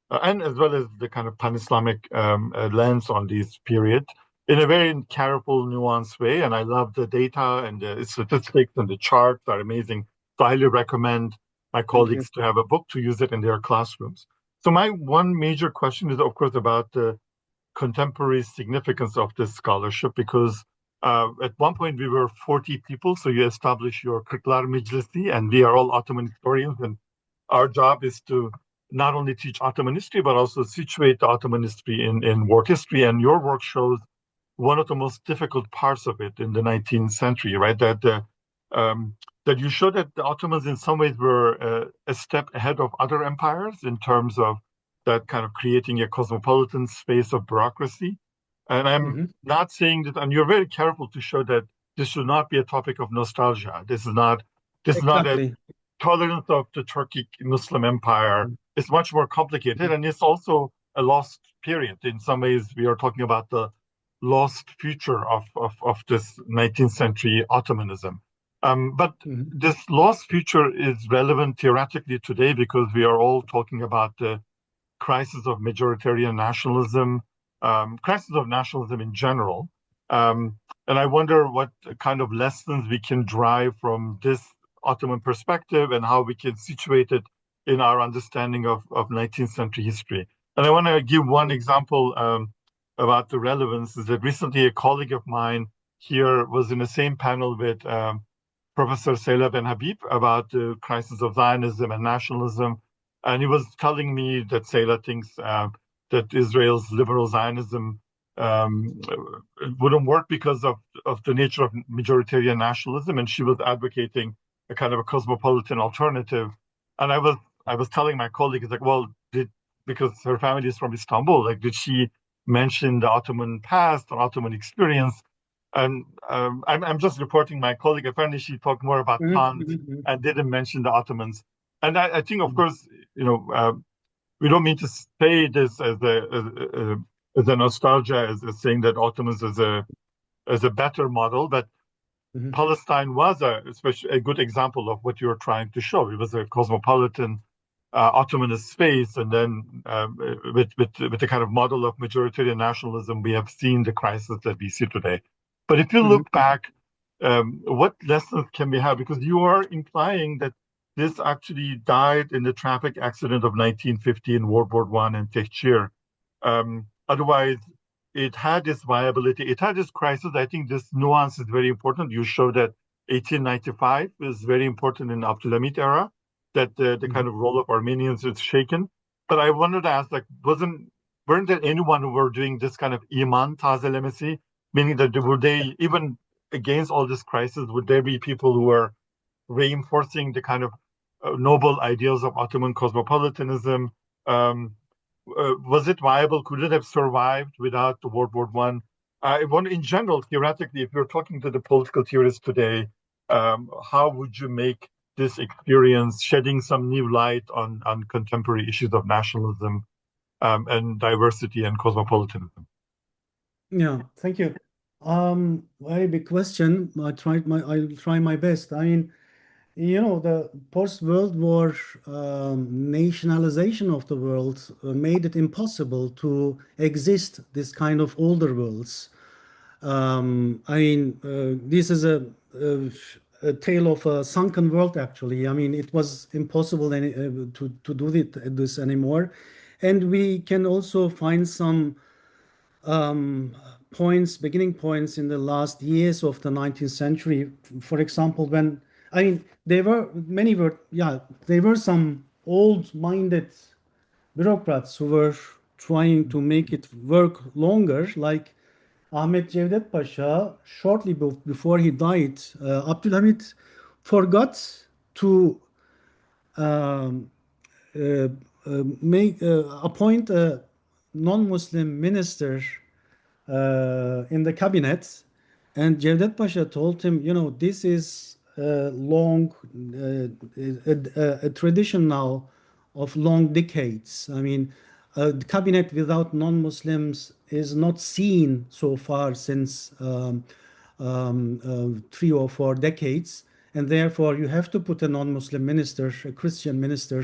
and as well as the kind of pan-Islamic lens on these period in a very careful, nuanced way. And I love the data and the statistics, and the charts are amazing. So I highly recommend my colleagues to have a book to use it in their classrooms. So my one major question is, of course, about the contemporary significance of this scholarship, because at one point we were 40 people. So you establish your Kırklar Meclisi, and we are all Ottoman historians, and our job is to not only teach Ottoman history, but also situate the Ottoman history in world history. And your work shows one of the most difficult parts of it in the 19th century, right? That you show that the Ottomans in some ways were a step ahead of other empires in terms of that kind of creating a cosmopolitan space of bureaucracy. And I'm not saying that, and you're very careful to show that this should not be a topic of nostalgia. This is not a tolerance of the Turkic Muslim Empire. It's much more complicated, and it's also a lost period. In some ways, we are talking about the lost future of this 19th century Ottomanism. But this lost future is relevant theoretically today, because we are all talking about the crisis of majoritarian nationalism, crisis of nationalism in general. And I wonder what kind of lessons we can derive from this Ottoman perspective, and how we can situate it in our understanding of 19th century history. And I want to give one example about the relevance. Is that recently a colleague of mine here was in the same panel with Professor Seyla Ben Habib about the crisis of Zionism and nationalism. And he was telling me that Seyla thinks that Israel's liberal Zionism wouldn't work because of the nature of majoritarian nationalism, and she was advocating a kind of a cosmopolitan alternative. And I was telling my colleagues, like, well, because her family is from Istanbul, like, did she mention the Ottoman past or Ottoman experience? And I'm just reporting my colleague. Apparently, she talked more about Kant and didn't mention the Ottomans. And I think, of course, we don't mean to say this as a nostalgia, as saying that Ottomans is a better model, but Palestine was especially a good example of what you're trying to show. It was a cosmopolitan Ottomanist space, and then with the kind of model of majoritarian nationalism, we have seen the crisis that we see today. But if you look back, what lessons can we have? Because you are implying that this actually died in the traffic accident of 1950 in World War I and Tehcir. Otherwise, it had this viability. It had this crisis. I think this nuance is very important. You show that 1895 is very important in the Abdulhamit era, that the kind of role of Armenians is shaken. But I wanted to ask, like, weren't there anyone who were doing this kind of iman tazelemesi, meaning that were they even against all this crisis, would there be people who are reinforcing the kind of noble ideals of Ottoman cosmopolitanism? Was it viable? Could it have survived without the World War I? In general, theoretically, if you're talking to the political theorists today, how would you make this experience shedding some new light on contemporary issues of nationalism and diversity and cosmopolitanism? Yeah, thank you. Very big question. I'll try my best. I mean, the post-World War nationalization of the world made it impossible to exist this kind of older worlds. This is a tale of a sunken world, actually. I mean, it was impossible to do this anymore. And we can also find some beginning points in the last years of the 19th century. For example, there were some old-minded bureaucrats who were trying to make it work longer, like Ahmet Cevdet Pasha. Shortly before he died, Abdulhamit forgot to um, uh, appoint a non-Muslim minister in the cabinet, and Cevdet Pasha told him, this is a tradition now of long decades. I mean, the cabinet without non-Muslims is not seen so far since 3 or 4 decades, and therefore you have to put a non-Muslim minister, a Christian minister,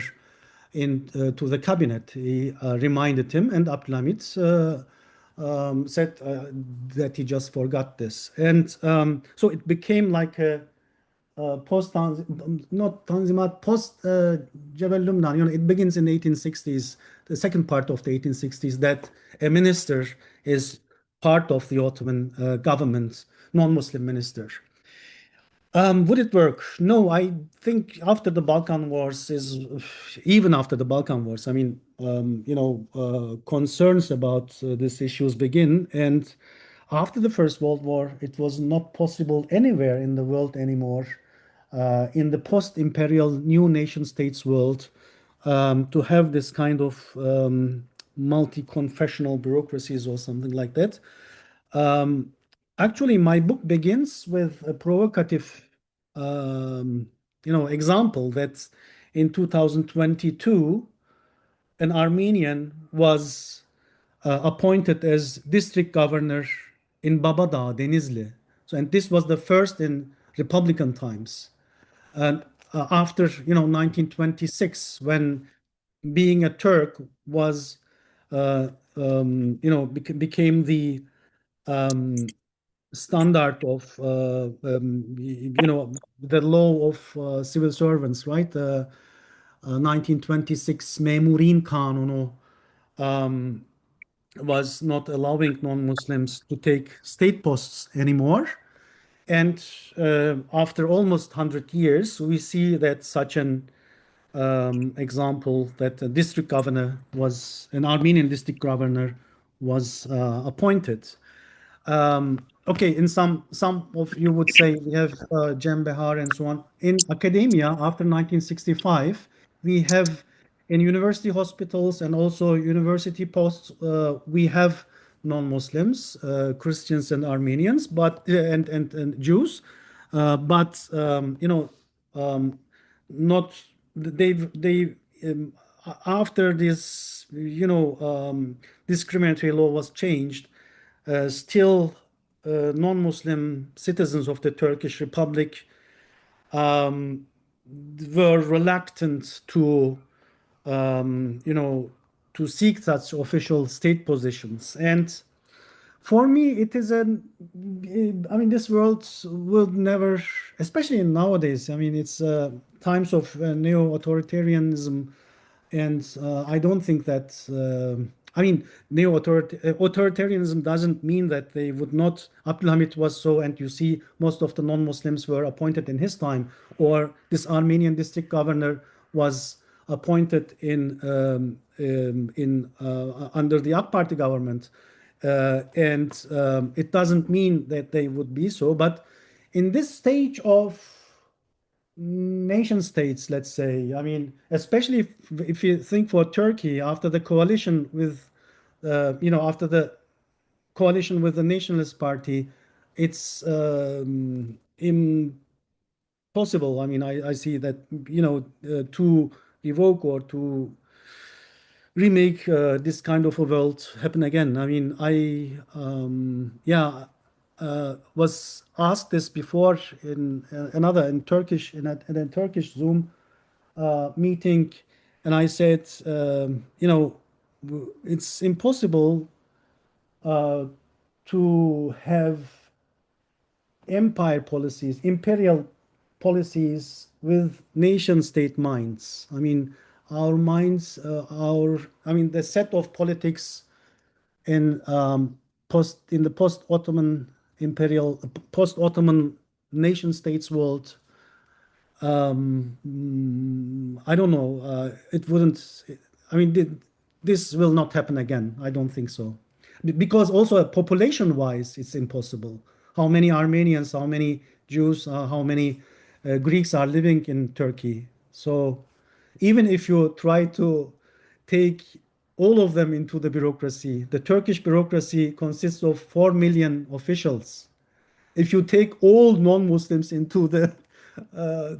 to the cabinet. He reminded him, and Abdulhamit said that he just forgot this, and so it became like a post not Tanzimat, post Jebel Lumnan. It begins in the 1860s, the second part of the 1860s, that a minister is part of the Ottoman government, non-Muslim minister. Would it work? No, I think after the Balkan Wars even after the Balkan Wars, concerns about these issues begin. And after the First World War, it was not possible anywhere in the world anymore, in the post-imperial new nation states world, to have this kind of multi-confessional bureaucracies or something like that. Actually, my book begins with a provocative, example that in 2022, an Armenian was appointed as district governor in Babadağ, Denizli. And this was the first in Republican times. And after, 1926, when being a Turk was, became the standard of the law of civil servants, right? 1926 Memurin Kanunu was not allowing non-Muslims to take state posts anymore. And after almost 100 years, we see that such an example, that a district governor an Armenian district governor was appointed. Okay, in some of you would say we have Cem Behar and so on. In academia, after 1965, we have in university hospitals and also university posts, we have non-Muslims, Christians and Armenians, but and Jews, but not they after this discriminatory law was changed, still non-Muslim citizens of the Turkish Republic were reluctant to to seek such official state positions. And for me, it is this world will never, especially nowadays, it's times of neo-authoritarianism, and I don't think that, authoritarianism doesn't mean that they would not, Abdulhamit was so, and you see most of the non-Muslims were appointed in his time, or this Armenian district governor was appointed under the AK Party government. and it doesn't mean that they would be so. But in this stage of nation states, let's say, I mean, especially if you think for Turkey after the coalition with, after the coalition with the Nationalist Party, it's impossible. I mean, I see that, to evoke or to remake this kind of a world happen again. I mean, was asked this before in in a Turkish Zoom meeting, and I said, it's impossible to have imperial policies with nation state minds. I mean, our minds, the set of politics in in the post Ottoman nation states world. I don't know. It wouldn't. I mean, this will not happen again. I don't think so, because also population-wise, it's impossible. How many Armenians, how many Jews, how many Greeks are living in Turkey? So even if you try to take all of them into the bureaucracy, the Turkish bureaucracy consists of 4 million officials. If you take all non-Muslims into the uh,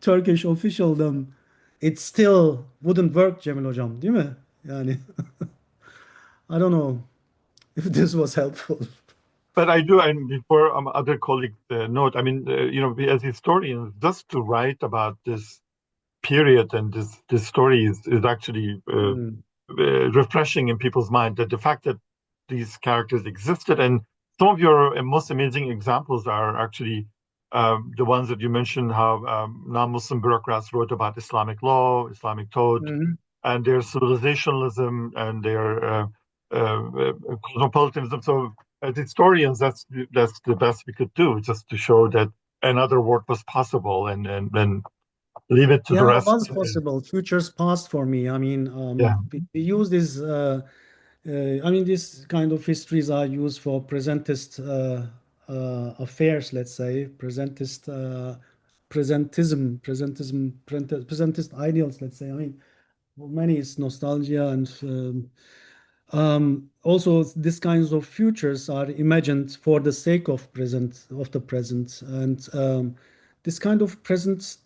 Turkish officialdom, it still wouldn't work, Cemil hocam, değil mi? Yani I don't know if this was helpful. But I do, and before other colleagues note, I mean, as historians, just to write about this period and this story is actually refreshing in people's mind. That the fact that these characters existed, and some of your most amazing examples are actually the ones that you mentioned, how non-Muslim bureaucrats wrote about Islamic law, Islamic thought, and their civilizationalism and their cosmopolitanism. So as historians, that's the best we could do, just to show that another world was possible, and leave it to the rest. It was possible. Futures past for me. I mean, we use this. This kind of histories are used for presentist affairs. Let's say presentist ideals. Let's say. I mean, for many it's nostalgia, and also these kinds of futures are imagined for the sake of the present, and this kind of present,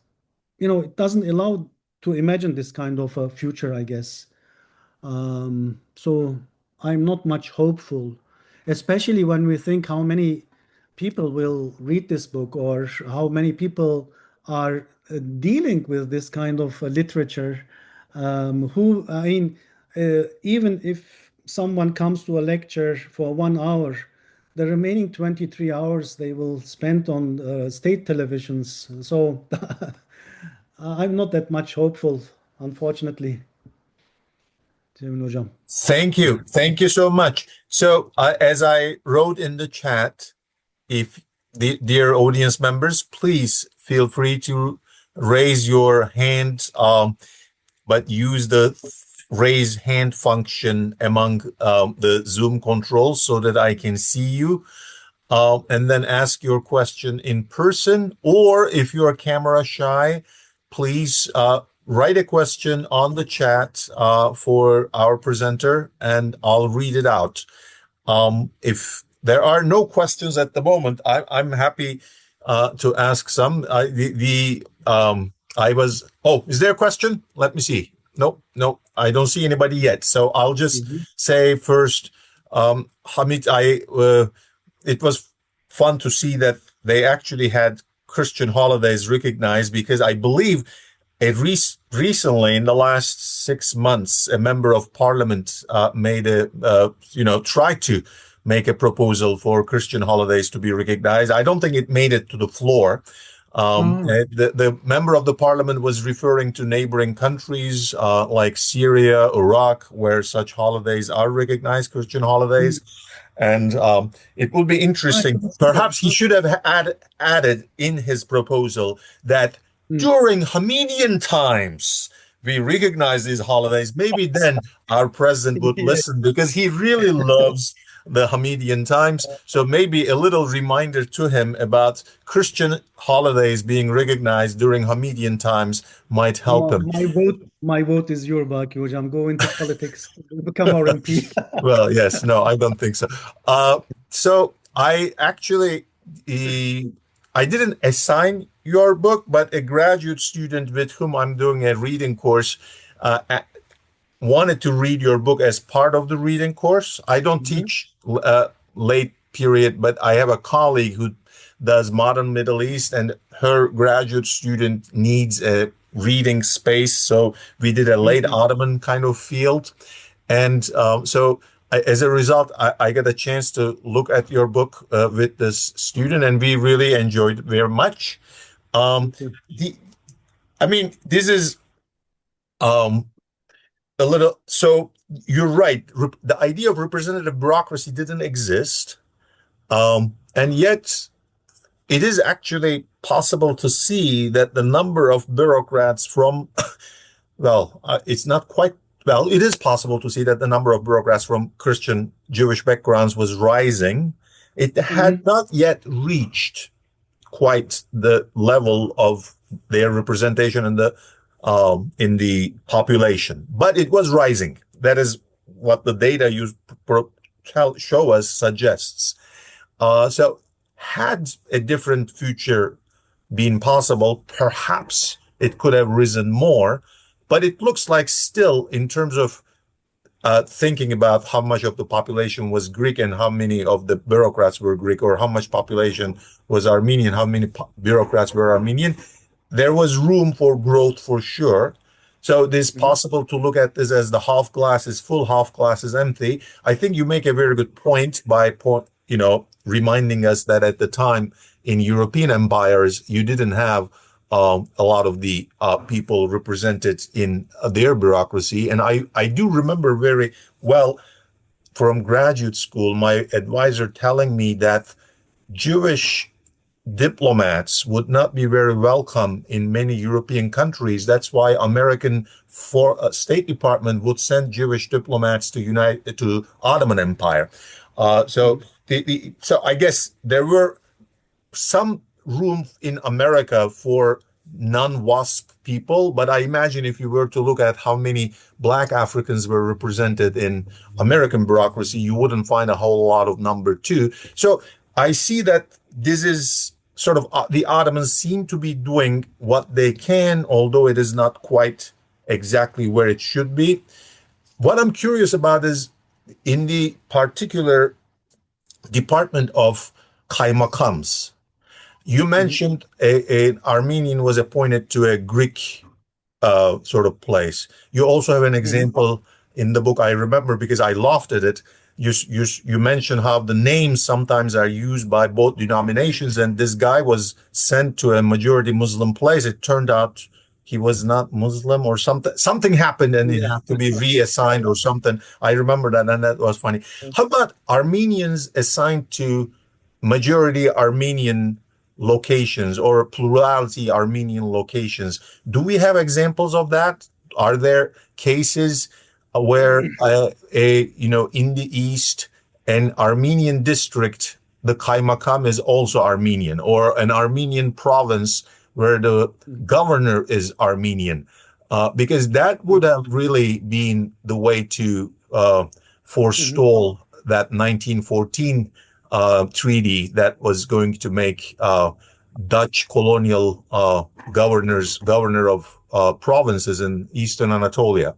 it doesn't allow to imagine this kind of a future, I guess. So I'm not much hopeful, especially when we think how many people will read this book, or how many people are dealing with this kind of literature. Even if someone comes to a lecture for 1 hour, the remaining 23 hours they will spend on state televisions. So I'm not that much hopeful, unfortunately. Thank you. Thank you so much. So as I wrote in the chat, if the dear audience members, please feel free to raise your hand, but use the raise hand function among the Zoom controls so that I can see you, and then ask your question in person. Or if you're camera shy, please write a question on the chat for our presenter, and I'll read it out. If there are no questions at the moment, I'm happy to ask some. Is there a question? Let me see. No, I don't see anybody yet. So I'll just say first, Hamid, it was fun to see that they actually had Christian holidays recognized, because I believe recently, in the last 6 months, a member of parliament tried to make a proposal for Christian holidays to be recognized. I don't think it made it to the floor. The member of the parliament was referring to neighboring countries like Syria, Iraq, where such holidays are recognized, Christian holidays. And it will be interesting. Perhaps he should have added in his proposal that during Hamidian times, we recognize these holidays. Maybe then our president would listen, because he really loves the Hamidian times. So maybe a little reminder to him about Christian holidays being recognized during Hamidian times might help him. My vote is your Baki hocam. Go into politics, become RMP. Well, yes, no, I don't think so. So I actually, I didn't assign your book, but a graduate student with whom I'm doing a reading course wanted to read your book as part of the reading course. I don't teach late period, but I have a colleague who does modern Middle East, and her graduate student needs a reading space. So we did a late Ottoman kind of field. And as a result, I got a chance to look at your book with this student, and we really enjoyed it very much. This is a little, so you're right. The idea of representative bureaucracy didn't exist. And yet it is actually possible to see that the number of bureaucrats from, it's not quite, it is possible to see that the number of bureaucrats from Christian Jewish backgrounds was rising. It had not yet reached quite the level of their representation in the population, but it was rising. That is what the data you show us suggests. So had a different future been possible, perhaps it could have risen more, but it looks like still in terms of thinking about how much of the population was Greek and how many of the bureaucrats were Greek, or how much population was Armenian, how many bureaucrats were Armenian, there was room for growth for sure. So it is possible to look at this as the half glass is full, half glass is empty. I think you make a very good point by reminding us that at the time in European empires, you didn't have a lot of the people represented in their bureaucracy. And I do remember very well from graduate school, my advisor telling me that Jewish diplomats would not be very welcome in many European countries. That's why American State Department would send Jewish diplomats to Ottoman Empire. So I guess there were some room in America for non-WASP people, but I imagine if you were to look at how many Black Africans were represented in American bureaucracy, you wouldn't find a whole lot of number two. So I see that this is sort of the Ottomans seem to be doing what they can, although it is not quite exactly where it should be. What I'm curious about is in the particular department of kaymakams. You mentioned an Armenian was appointed to a Greek sort of place. You also have an example in the book. I remember because I laughed at it. You mentioned how the names sometimes are used by both denominations, and this guy was sent to a majority Muslim place. It turned out he was not Muslim or something. Something happened and he had to be reassigned or something. I remember that, and that was funny. How about Armenians assigned to majority Armenian locations or plurality Armenian locations? Do we have examples of that? Are there cases where in the East, an Armenian district, the Kaymakam is also Armenian, or an Armenian province where the governor is Armenian? Because that would have really been the way to forestall that 1914 treaty that was going to make Dutch colonial governor of provinces in Eastern Anatolia.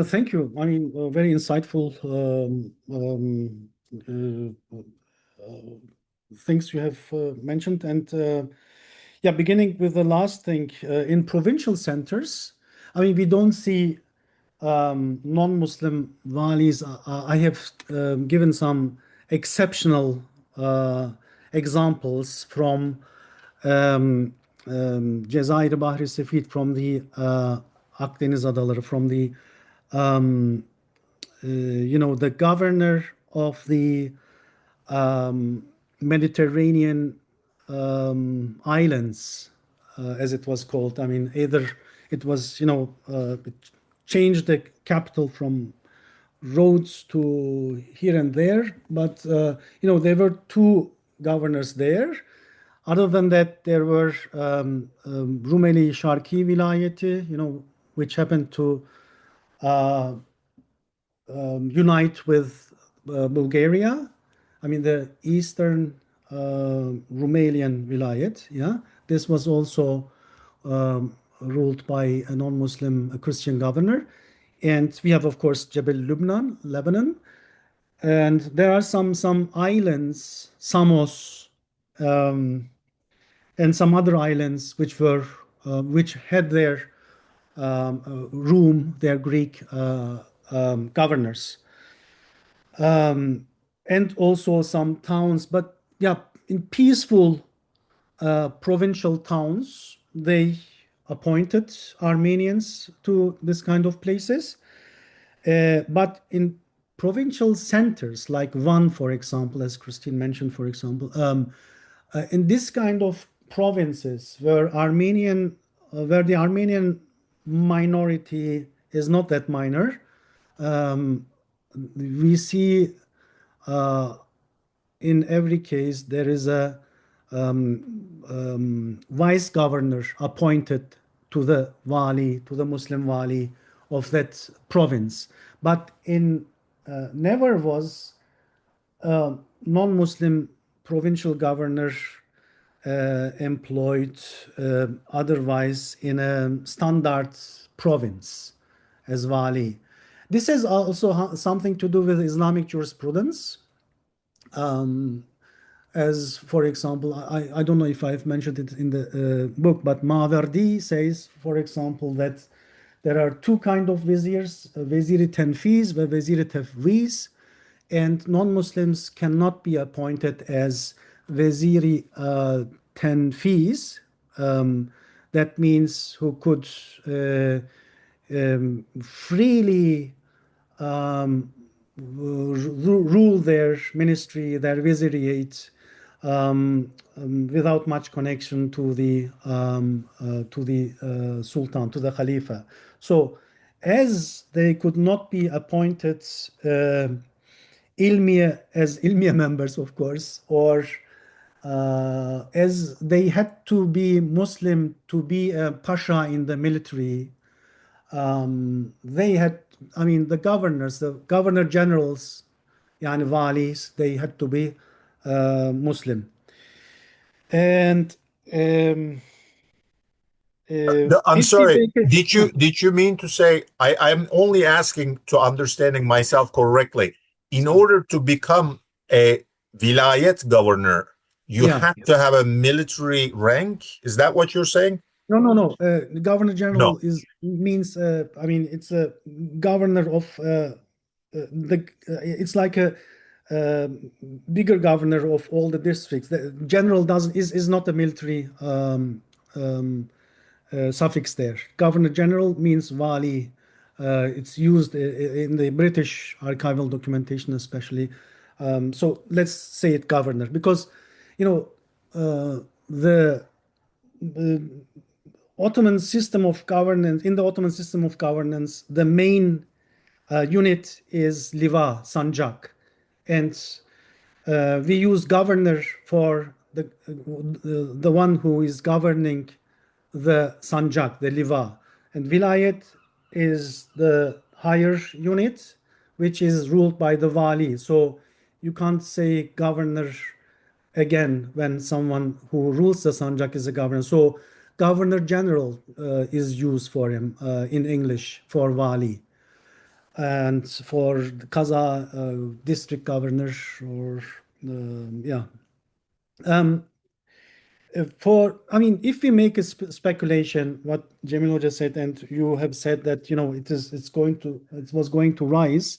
Thank you. I mean, very insightful things you have mentioned. And beginning with the last thing, in provincial centers, I mean, we don't see non-Muslim walis. I have given some exceptional examples from Cezayir Bahri Sefit, from the Akdeniz Adaları, from the the governor of the Mediterranean islands, as it was called. I mean, either it was, it changed the capital from roads to here and there, but there were two governors there. Other than that, there were Rumeli Sharki Vilayeti, which happened to unite with Bulgaria. I mean, the eastern Rumelian Vilayet. Yeah, this was also ruled by a non-Muslim Christian governor. And we have, of course, Jebel Lubnan, Lebanon. And there are some islands, Samos, and some other islands which had their their Greek governors, and also some towns. But yeah, in peaceful provincial towns, they appointed Armenians to this kind of places. But in provincial centers like Van, for example, as Christine mentioned, for example, in this kind of provinces where the Armenian minority is not that minor, we see in every case there is a vice governor appointed to the wali, to the Muslim wali of that province. But never was a non-Muslim provincial governor employed otherwise in a standard province as wali. This has also something to do with Islamic jurisprudence. As for example, I don't know if I've mentioned it in the book, but Mawardi says, for example, that there are two kind of viziers, Vezir-i Tenfiz and Vezir-i Tefviz, and non-Muslims cannot be appointed as Vezir-i Tenfiz. That means who could freely rule their ministry, their viziriate, without much connection to the sultan, to the khalifa. So, as they could not be appointed as ilmiya members, of course, or as they had to be Muslim to be a pasha in the military, they had, I mean, the governors, the governor generals, yani walis, they had to be Muslim. And I'm sorry. Did you mean to say, I'm only asking to understanding myself correctly. In order to become a vilayet governor, you have to have a military rank? Is that what you're saying? No. The governor general means I mean, it's a governor of it's like a bigger governor of all the districts. The general is not a military suffix there. Governor general means wali. It's used in the British archival documentation, especially. So let's say it governor, because the Ottoman system of governance. In the Ottoman system of governance, the main unit is liva, sancak, and we use governor for the one who is governing the sancak, the liva, and vilayet is the higher unit, which is ruled by the wali. So you can't say governor again when someone who rules the sancak is a governor. So governor general is used for him in English for wali, and for the Kaza district governor, or if we make a speculation, what Cemil just said, and you have said that it was going to rise.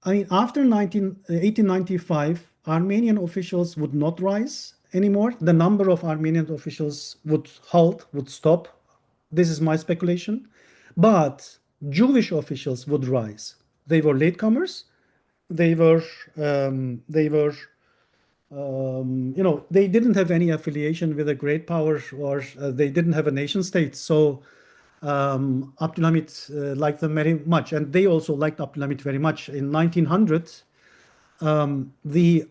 I mean, after 1895, Armenian officials would not rise anymore. The number of Armenian officials would stop. This is my speculation. But Jewish officials would rise. They were latecomers. They didn't have any affiliation with a great power, or they didn't have a nation state. So Abdulhamit liked them very much, and they also liked Abdulhamit very much. In 1900, the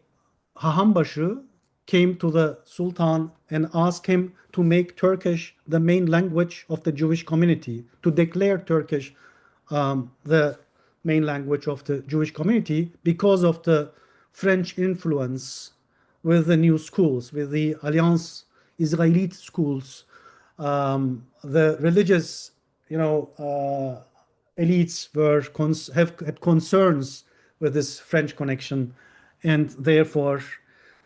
Hahambaşı came to the Sultan and asked him to make Turkish the main language of the Jewish community, to declare Turkish the main language of the Jewish community because of the French influence with the new schools, with the Alliance Israelite schools. The religious, elites had concerns with this French connection, and therefore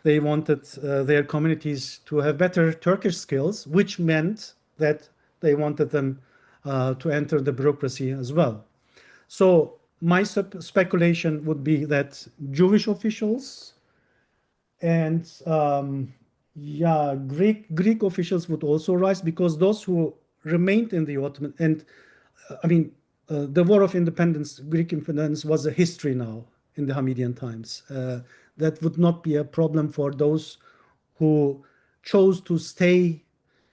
they wanted their communities to have better Turkish skills, which meant that they wanted them to enter the bureaucracy as well. So my speculation would be that Jewish officials and Greek officials would also rise, because those who remained in the Ottoman, and the War of Independence, Greek independence, was a history now in the Hamidian times. That would not be a problem for those who chose to stay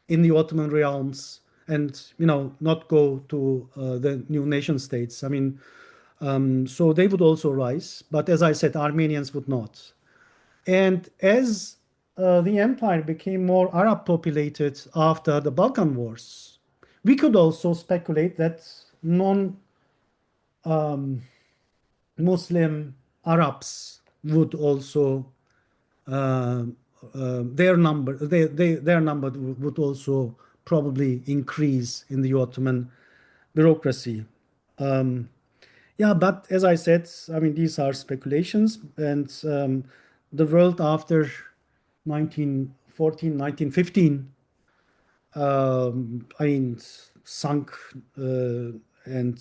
in the Ottoman realms and not go to the new nation states. So they would also rise, but as I said, Armenians would not. And as the empire became more Arab populated after the Balkan Wars, we could also speculate that non-Muslim Arabs would also their number would also probably increase in the Ottoman bureaucracy. But as I said, these are speculations, and the world after 1914, 1915, sunk, and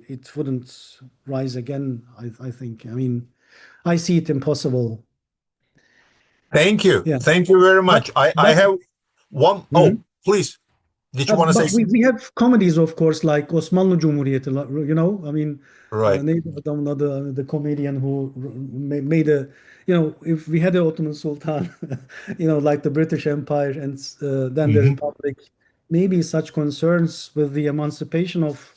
it wouldn't rise again, I think. I see it impossible. Thank you. Yeah. Thank you very much. I have one. Oh, please. Did you want to say something? We have comedies, of course, like Osmanlı Cumhuriyeti, Right. The comedian who made if we had the Ottoman Sultan, like the British Empire and then the Republic, maybe such concerns with the emancipation of,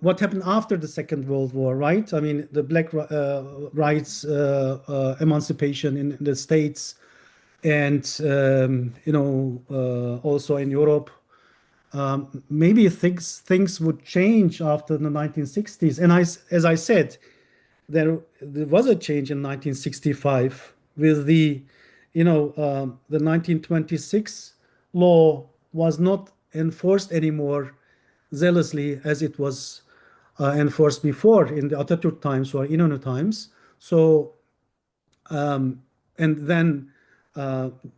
what happened after the Second World War, right? The black rights emancipation in the States, and also in Europe. Maybe things would change after the 1960s. And as I said, there was a change in 1965 with the 1926 law was not enforced anymore zealously as it was enforced before in the Atatürk times or Inonu times. So, and then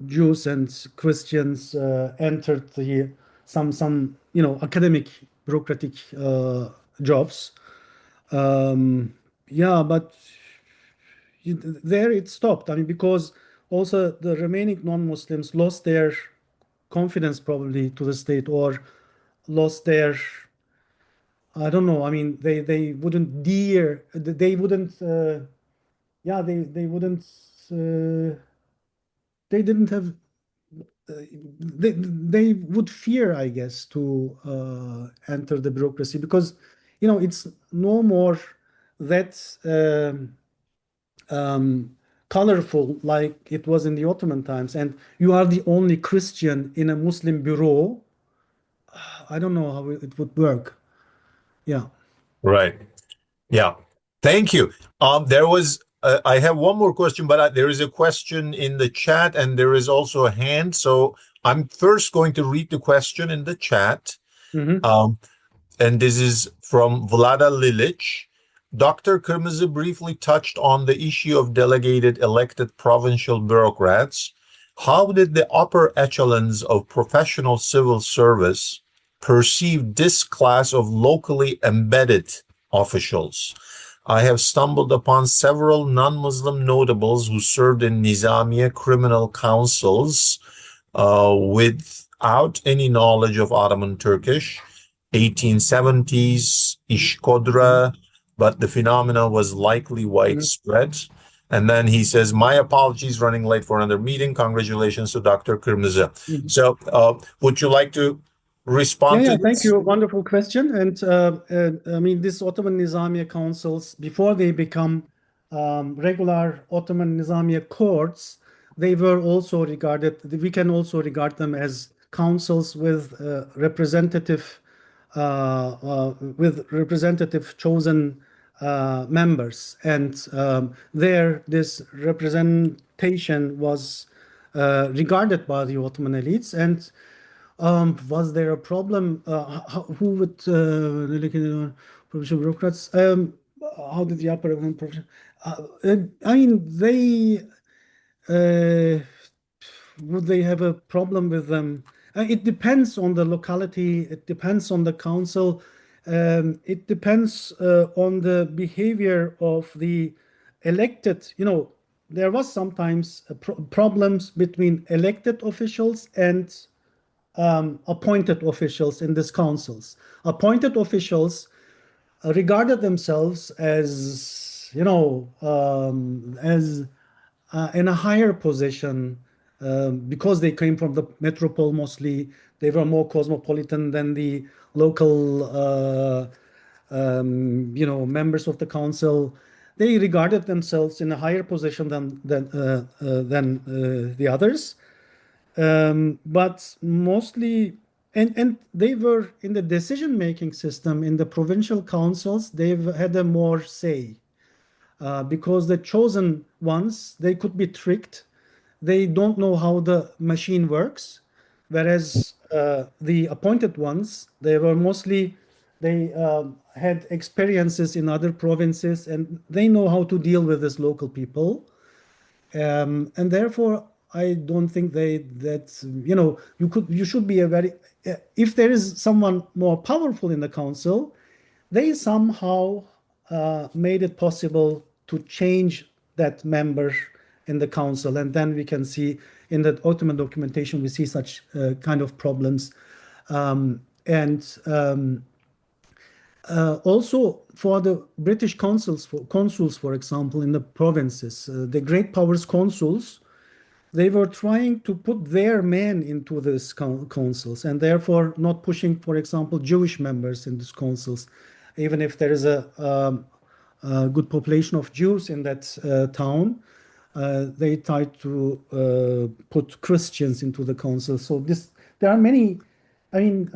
Jews and Christians entered some academic bureaucratic jobs. But there it stopped. Because also the remaining non-Muslims lost their confidence probably to the state, or lost their, I don't know. They wouldn't dare. They wouldn't. They wouldn't. They didn't have. They would fear, I guess, to enter the bureaucracy, because it's no more that colorful like it was in the Ottoman times, and you are the only Christian in a Muslim bureau. I don't know how it would work. Yeah. Right. Yeah. Thank you. There was. I have one more question, but there is a question in the chat, and there is also a hand. So I'm first going to read the question in the chat. And this is from Vlada Lilic. Dr. Kırmızı briefly touched on the issue of delegated elected provincial bureaucrats. How did the upper echelons of professional civil service perceive this class of locally embedded officials? I have stumbled upon several non-Muslim notables who served in Nizamiye criminal councils without any knowledge of Ottoman Turkish, 1870s, Ishkodra, but the phenomena was likely widespread. And then he says, my apologies, running late for another meeting. Congratulations to Dr. Kırmızı. So would you like to respond to this? Thank you. Wonderful question. And I mean, these Ottoman Nizamiye councils, before they become regular Ottoman Nizamiye courts, they were also regarded, we can also regard them as councils with representative chosen members. And there, this representation was regarded by the Ottoman elites. And was there a problem? Who would provincial bureaucrats? How did the upper provincial? I mean, they would they have a problem with them? It depends on the locality. It depends on the council. It depends on the behavior of the elected. You know, there was sometimes problems between elected officials and appointed officials in these councils. Appointed officials regarded themselves as, you know, as in a higher position because they came from the metropole mostly. They were more cosmopolitan than the local, you know, members of the council. They regarded themselves in a higher position than the others. But mostly, and they were in the decision-making system in the provincial councils, they've had a more say because the chosen ones, they could be tricked. They don't know how the machine works, whereas the appointed ones, they were mostly, they had experiences in other provinces and they know how to deal with these local people. And therefore, I don't think that you know, you should be a very, if there is someone more powerful in the council, they somehow made it possible to change that member in the council, and then we can see in the Ottoman documentation we see such kind of problems, also for the British consuls, for example, in the provinces, the great powers consuls, they were trying to put their men into these councils and therefore not pushing, for example, Jewish members in these councils, even if there is a good population of Jews in that town. They tried to put Christians into the council. So there are many. I mean,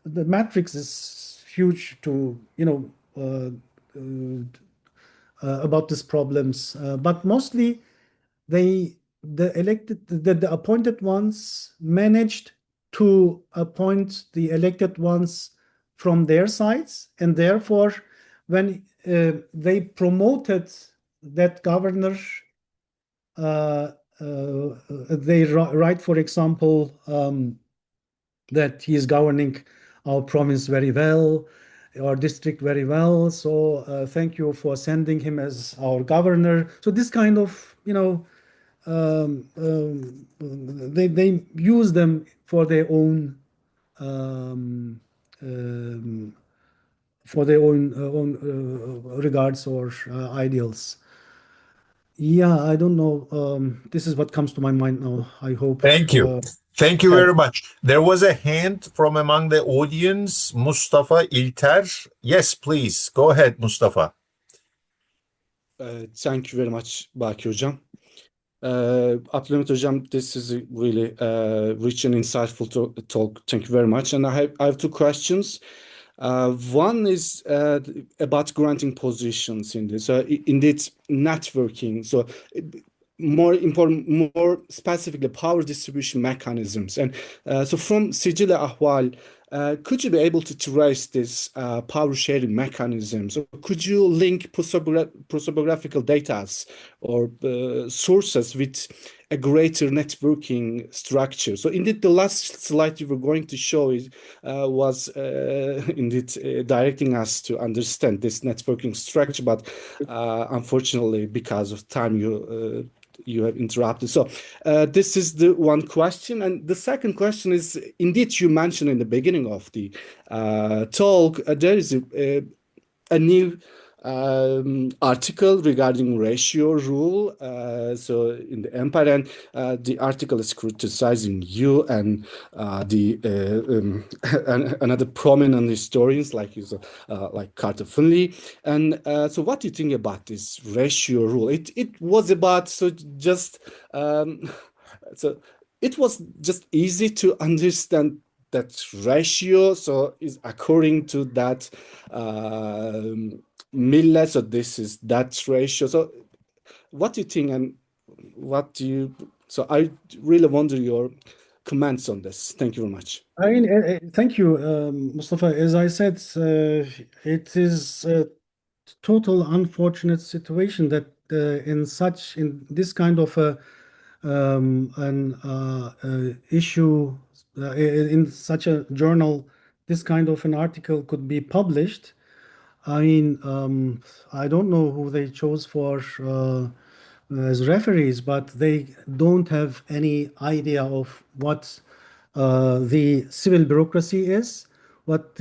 the matrix is huge to, you know, about these problems, but mostly the appointed ones managed to appoint the elected ones from their sides, and therefore when they promoted that governor, they write, for example, that he is governing our province very well, our district very well, so thank you for sending him as our governor. So this kind of, you know, they use them for their own regards or ideals. Yeah, I don't know. This is what comes to my mind now. I hope. Thank you. Thank you very much. There was a hand from among the audience, Mustafa İlter. Yes, please. Go ahead, Mustafa. Thank you very much, Baki Hocam. Abdulhamit Hocam, this is a really rich and insightful talk. Thank you very much. And I have two questions. One is about granting positions in this. Indeed, networking. So more important, more specifically, power distribution mechanisms. And so from Sicily Ahval, could you be able to trace this power sharing mechanisms? So could you link prosopographical data or sources with a greater networking structure? So indeed, the last slide you were going to show was indeed directing us to understand this networking structure, but unfortunately, because of time, you have interrupted. So this is the one question. And the second question is, indeed, you mentioned in the beginning of the talk, there is a new article regarding ratio rule. So in the Empire, and the article is criticizing you and and another prominent historians like Carter Finley. And so, what do you think about this ratio rule? It was about so it was just easy to understand that ratio. So is according to that millet. So this is that ratio. So what do you think, and what do you? So I really wonder your comments on this. Thank you very much. I mean, thank you, Mustafa. As I said, it is a total unfortunate situation that in this kind of an issue in such a journal, this kind of an article could be published. I mean, I don't know who they chose for as referees, but they don't have any idea of what the civil bureaucracy is, what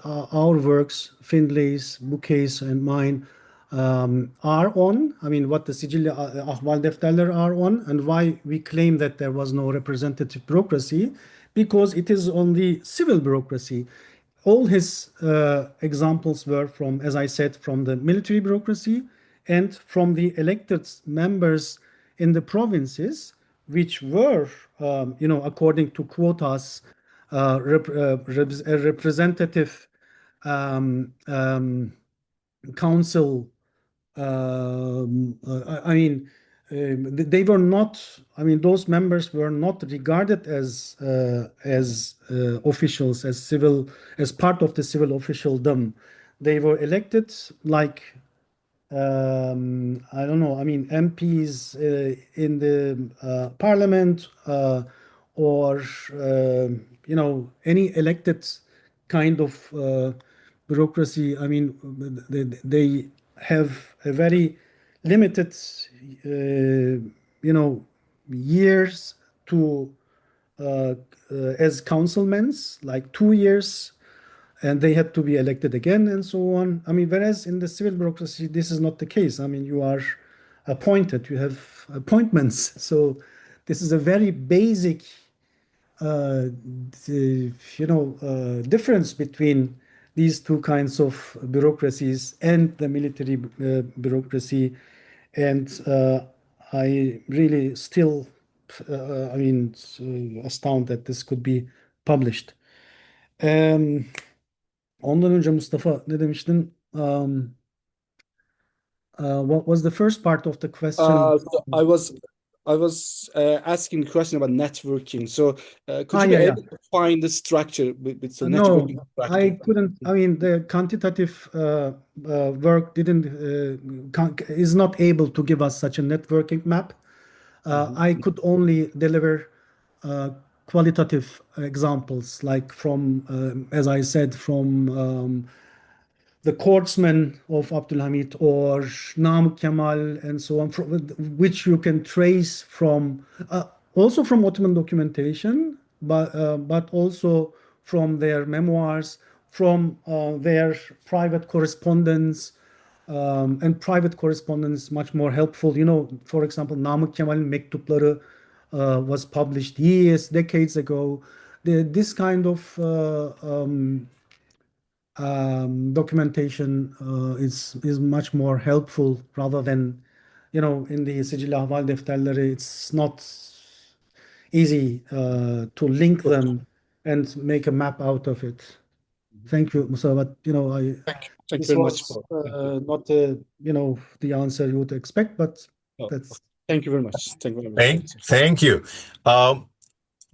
our works, Findlay's, Bouquet's, and mine are on. I mean, what the Sicilya Ahval Defterler are on, and why we claim that there was no representative bureaucracy, because it is on the civil bureaucracy. All his examples were from, as I said, from the military bureaucracy and from the elected members in the provinces, which were, according to quotas, a representative council. They were not. I mean, those members were not regarded as officials, as part of the civil officialdom. They were elected like I don't know. I mean, MPs in the parliament or any elected kind of bureaucracy. I mean, they have a very limited, years to as councilmen, like 2 years, and they had to be elected again and so on. I mean, whereas in the civil bureaucracy, this is not the case. I mean, you are appointed, you have appointments. So this is a very basic, difference between these two kinds of bureaucracies and the military bureaucracy. And I really still, astounded that this could be published. Ondan önce Mustafa ne demiştin? What was the first part of the question? So I was asking the question about networking. So could you be able to find the structure with some networking structure? I couldn't. I mean, the quantitative work is not able to give us such a networking map. I could only deliver qualitative examples, like from, as I said, from the courtsmen of Abdulhamit or Namık Kemal and so on, which you can trace from also from Ottoman documentation, but also from their memoirs, from their private correspondence. And private correspondence is much more helpful. For example, Namık Kemal'in mektupları was published decades ago. This kind of documentation is much more helpful rather than, in the Sicilya Ahval Defterleri, it's not easy to link them and make a map out of it. Thank you, Musa. But Thank you this very was not the answer you would expect, but that's. Thank you very much. Thank you very much. Thank you.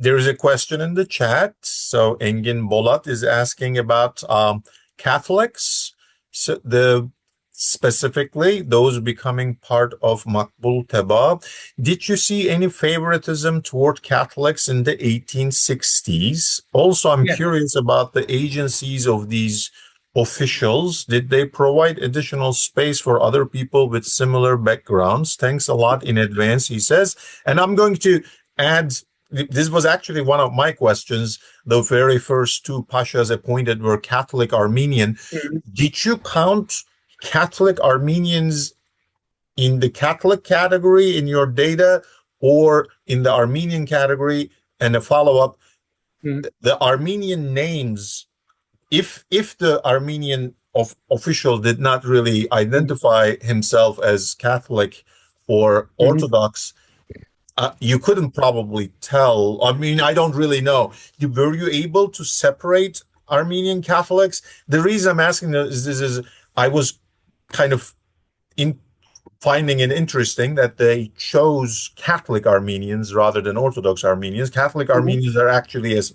There is a question in the chat. So Engin Bolat is asking about Catholics, so specifically those becoming part of Makbul Teba. Did you see any favoritism toward Catholics in the 1860s? Also, I'm curious about the agencies of these officials. Did they provide additional space for other people with similar backgrounds? Thanks a lot in advance, he says. And I'm going to add, this was actually one of my questions. The very first two pashas appointed were Catholic Armenian. Did you count Catholic Armenians in the Catholic category in your data or in the Armenian category? And a follow-up, the Armenian names, if the Armenian official did not really identify himself as Catholic or Orthodox, you couldn't probably tell. I mean, I don't really know. Were you able to separate Armenian Catholics? The reason I'm asking this is I was kind of finding it interesting that they chose Catholic Armenians rather than Orthodox Armenians. Catholic Armenians are actually as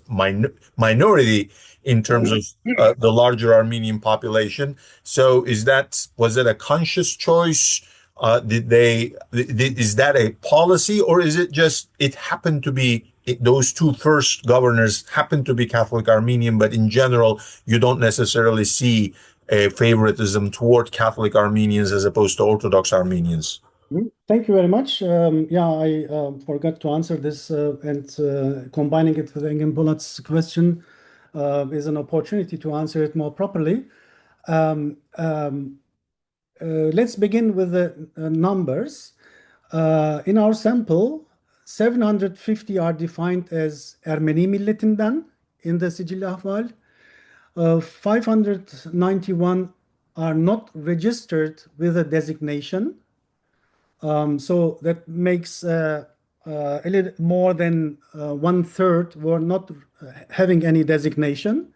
minority in terms of the larger Armenian population. So was it a conscious choice? Is that a policy, or is it just it happened to be those two first governors happened to be Catholic Armenian, but in general, you don't necessarily see a favoritism toward Catholic Armenians as opposed to Orthodox Armenians? Thank you very much. I forgot to answer this, and combining it with Engin Polat's question is an opportunity to answer it more properly. Let's begin with the numbers. In our sample, 750 are defined as Ermeni milletinden in the Sicil Ahval. 591 are not registered with a designation. So that makes a little more than 1/3 were not having any designation.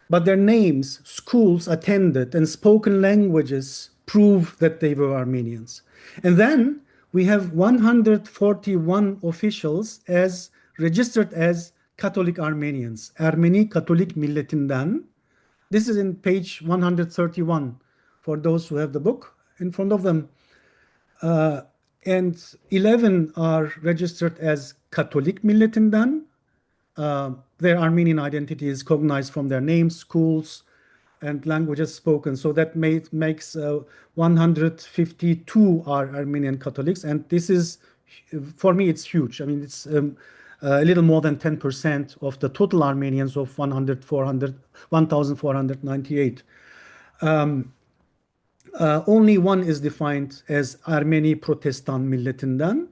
But their names, schools attended, and spoken languages prove that they were Armenians. And then we have 141 officials as registered as Catholic Armenians, Ermeni Katolik milletinden. This is in page 131 for those who have the book in front of them. And 11 are registered as Katolik milletinden. Their Armenian identity is cognized from their names, schools, and languages spoken. So that makes 152 are Armenian Catholics. And this is, for me, it's huge. I mean, it's a little more than 10% of the total Armenians of 1,498. Only one is defined as Armeni Protestant milletinden.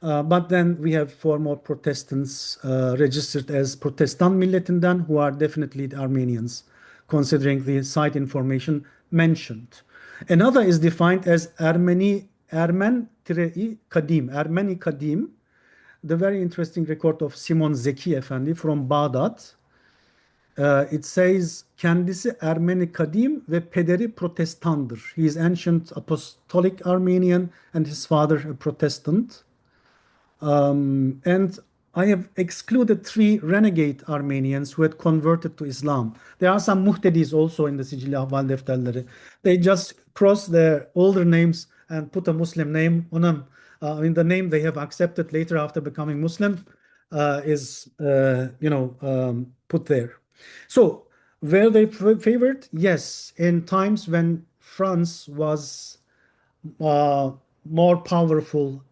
But then we have 4 more Protestants registered as Protestant milletinden, who are definitely the Armenians, considering the site information mentioned. Another is defined as Ermeni Kadim, the very interesting record of Simon Zeki Efendi from Baghdad. It says, kendisi Ermeni Kadim ve pederi Protestandır. He is ancient apostolic Armenian and his father a Protestant. And I have excluded 3 renegade Armenians who had converted to Islam. There are some muhtedis also in the Sicil Ahval defterleri. They just cross their older names and put a Muslim name on them. The name they have accepted later after becoming Muslim is, put there. So, were they favored? Yes. In times when France was more powerful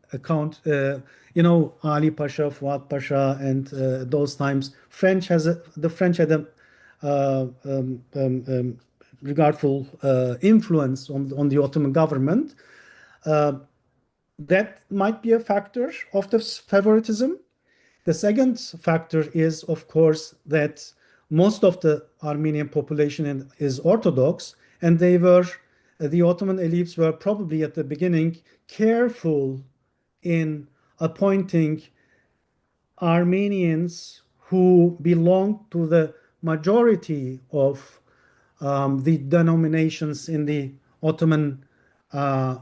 Ali Pasha, Fuad Pasha, and those times, the French had a regardful influence on the Ottoman government. That might be a factor of this favoritism. The second factor is, of course, that most of the Armenian population is Orthodox, and the Ottoman elites were probably at the beginning careful in appointing Armenians who belong to the majority of the denominations in the Ottoman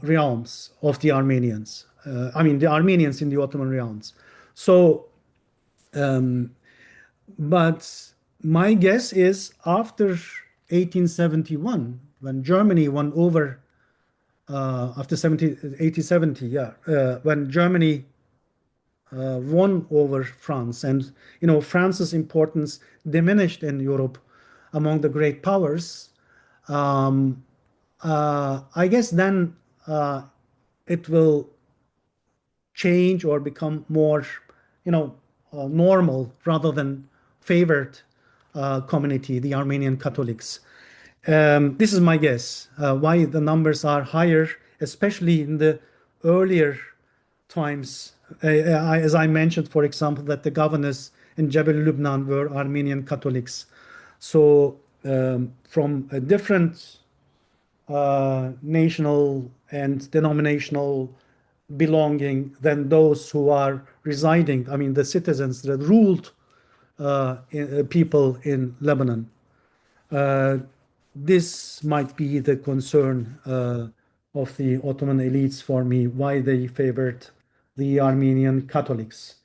realms of the Armenians. The Armenians in the Ottoman realms. So, but my guess is after 1871, when Germany won over, after 1870, when Germany won over France, and France's importance diminished in Europe among the great powers. I guess then it will change or become more, normal rather than favored community, the Armenian Catholics. This is my guess, why the numbers are higher, especially in the earlier times. As I mentioned, for example, that the governors in Jebel Lubnan were Armenian Catholics. So from a different national and denominational belonging than those who are residing, I mean, the citizens that ruled people in Lebanon. This might be the concern of the Ottoman elites for me, why they favored the Armenian Catholics.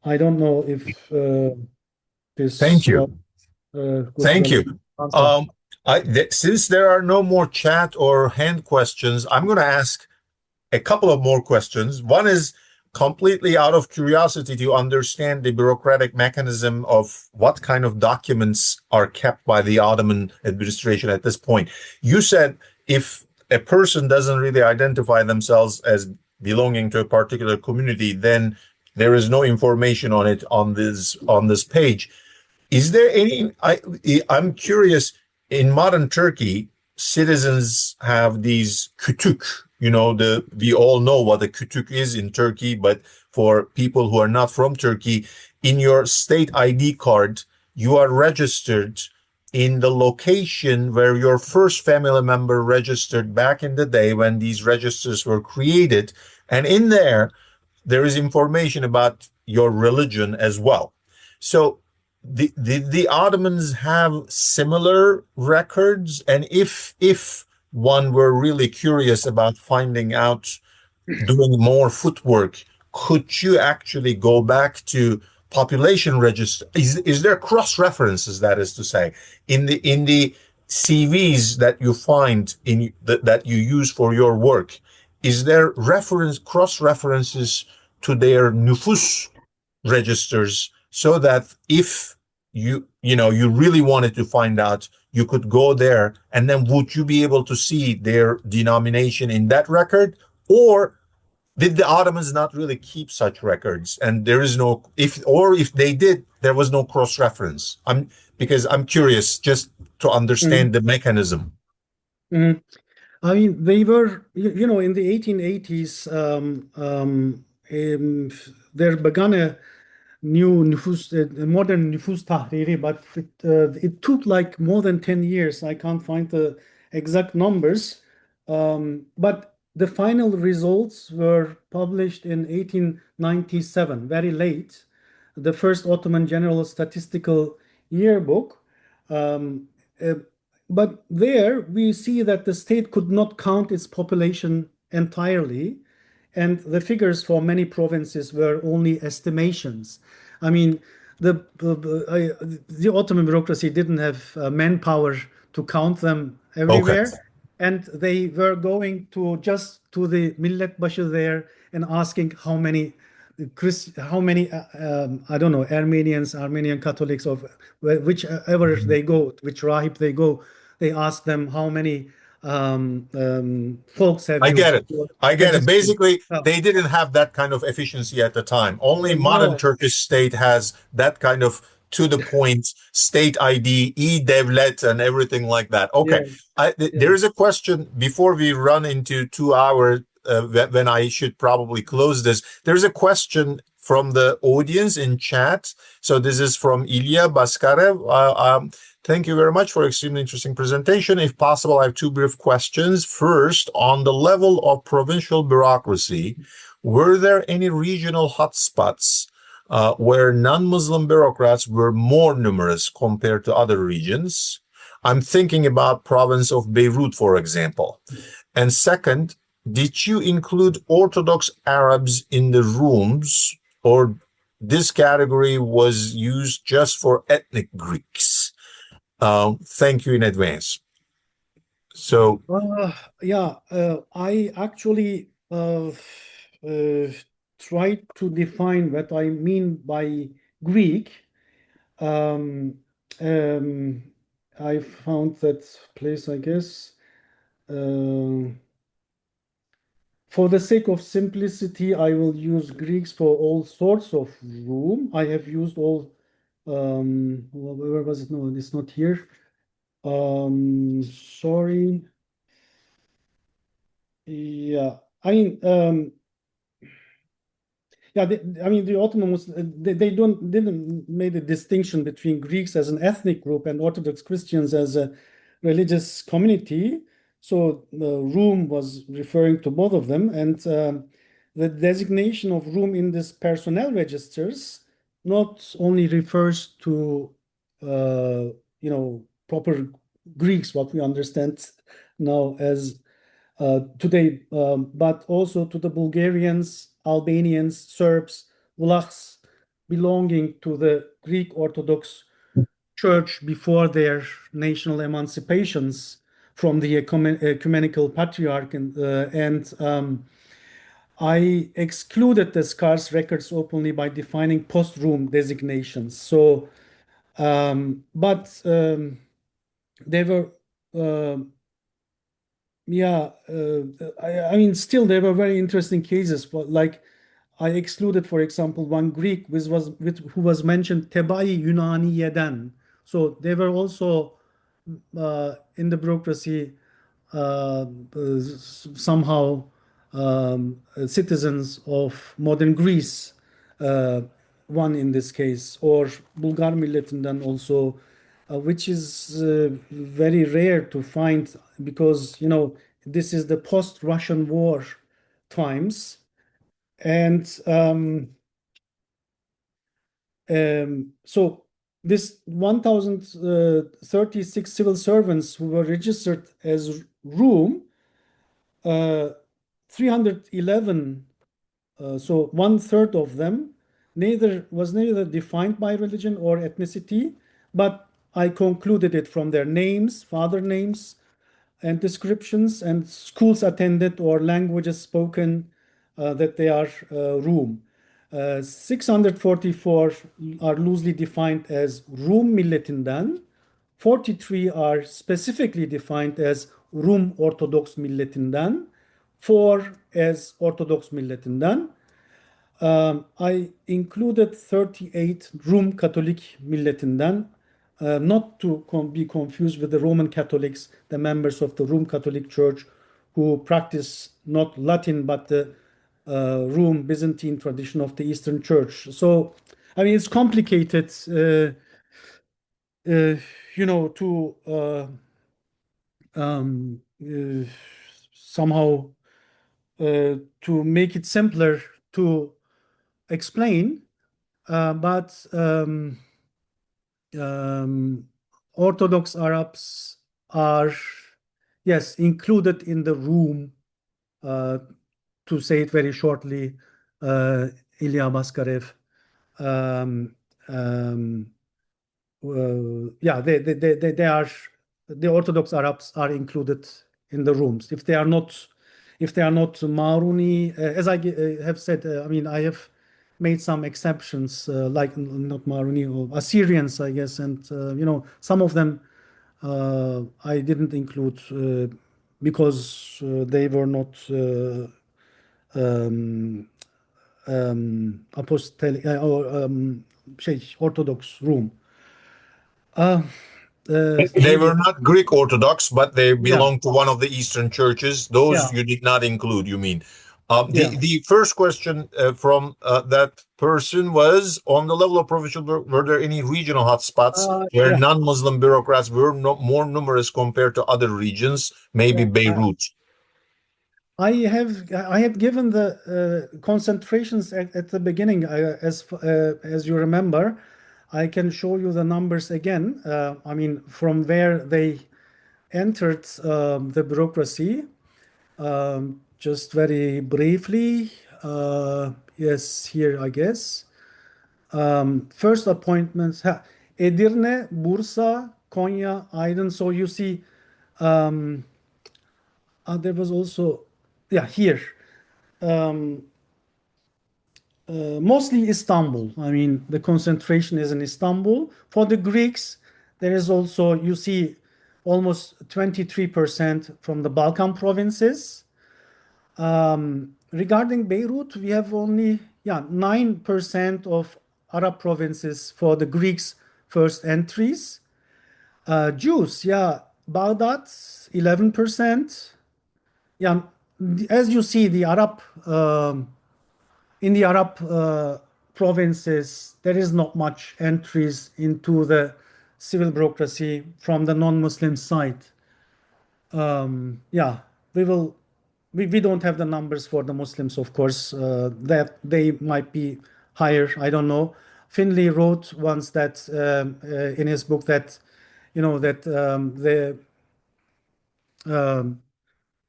I don't know if this Thank you. could Thank you. answer. Since there are no more chat or hand questions, I'm going to ask a couple of more questions. One is completely out of curiosity to understand the bureaucratic mechanism of what kind of documents are kept by the Ottoman administration at this point. You said if a person doesn't really identify themselves as belonging to a particular community, then there is no information on it on this page. Is there any? I'm curious. In modern Turkey, citizens have these kütük. We all know what a kütük is in Turkey, but for people who are not from Turkey, in your state ID card, you are registered in the location where your first family member registered back in the day when these registers were created, and in there is information about your religion as well. So the Ottomans have similar records, and if one were really curious about finding out, doing more footwork, could you actually go back to population register? Is there cross references, that is to say, in the CVs that you find that you use for your work? Is there cross references to their nüfus registers, so that if you really wanted to find out, you could go there, and then would you be able to see their denomination in that record? Or did the Ottomans not really keep such records, and there is no, if they did, there was no cross reference? Because I'm curious just to understand the mechanism. Mm-hmm. I mean, they were, in the 1880s, there began a new modern nüfus tahriri, but it took like more than 10 years. I can't find the exact numbers, but the final results were published in 1897, very late. The first Ottoman General Statistical Yearbook. But there we see that the state could not count its population entirely, and the figures for many provinces were only estimations. I mean, the Ottoman bureaucracy didn't have manpower to count them everywhere, Okay. and they were going to the milletbaşı there and asking how many I don't know, Armenian Catholics, or whichever they go, which rahib they go, they ask them how many folks have I you get it. registered? Basically, Oh, they didn't have that kind of efficiency at the time. Only modern no. Turkish state has that kind of to the point state ID, e-devlet, and everything like that. Okay. Yeah. There is a question before we run into 2 hours, when I should probably close this. There's a question from the audience in chat. So this is from Ilya Baskarev. Thank you very much for extremely interesting presentation. If possible, I have 2 brief questions. First, on the level of provincial bureaucracy, were there any regional hotspots where non-Muslim bureaucrats were more numerous compared to other regions? I'm thinking about province of Beirut, for example. And second, did you include Orthodox Arabs in the rooms, or this category was used just for ethnic Greeks? Thank you in advance. So, I actually tried to define what I mean by Greek. I found that place, I guess. For the sake of simplicity, I will use Greeks for all sorts of room. I have used all, where was it? No, it's not here. Sorry. Yeah, I mean, yeah, the Ottomans they didn't make a distinction between Greeks as an ethnic group and Orthodox Christians as a religious community. So Rum was referring to both of them, and the designation of Rum in this personnel registers not only refers to proper Greeks, what we understand now as today, but also to the Bulgarians, Albanians, Serbs, Vlachs belonging to the Greek Orthodox Church before their national emancipations from the ecumenical patriarch. And I excluded the scarce records openly by defining post-Rum designations. So, but they were yeah, I mean, still there were very interesting cases. But like, I excluded, for example, one Greek who was mentioned Tebai Yunaniye'den. So they were also in the bureaucracy somehow citizens of modern Greece. Uh, One in this case, or Bulgar milletinden also, which is very rare to find because this is the post-Russian war times, and so this 1,036 civil servants who were registered as Rum, 311, so one third of them neither defined by religion or ethnicity, but I concluded it from their names, father names, and descriptions, and schools attended or languages spoken, that they are Rum. 644 are loosely defined as Rum milletinden. 43 are specifically defined as Rum Ortodoks milletinden. 4 as Orthodox milletinden. I included 38 Rum Catholic milletinden, not to be confused with the Roman Catholics, the members of the Rum Catholic Church who practice not Latin but the Rum Byzantine tradition of the Eastern Church. So, I mean, it's complicated, to somehow to make it simpler to explain, but Orthodox Arabs are, yes, included in the room, to say it very shortly, Ilya Baskarev. Um, um, yeah, they are, the Orthodox Arabs are included in the rooms. If they are not Maruni, as I have said, I mean, I have made some exceptions, like not Maruni or Assyrians, I guess, and some of them I didn't include because they were not apostolic or Orthodox room. They were not Greek Orthodox, but they Yeah. belonged to one of the Eastern churches. Those Yeah. you did not include, you mean? Yeah. The first question from that person was, on the level of provincial, were there any regional hotspots where Yeah. non-Muslim bureaucrats were more numerous compared to other regions, maybe Beirut? I had given the concentrations at the beginning, as you remember. I can show you the numbers again. I mean, from where they entered the bureaucracy. Just very briefly. Yes, here I guess. First appointments: Edirne, Bursa, Konya, Aydın. So you see, there was also, yeah, here. Mostly Istanbul. I mean, the concentration is in Istanbul. For the Greeks, there is also, you see, almost 23% from the Balkan provinces. Regarding Beirut, we have only 9% of Arab provinces for the Greeks' first entries. Jews, yeah, Baghdad, 11%. Yeah, as you see, in the Arab provinces, there is not much entries into the civil bureaucracy from the non-Muslim side. Yeah, we don't have the numbers for the Muslims, of course, that they might be higher. I don't know. Philliou wrote once that in his book that, the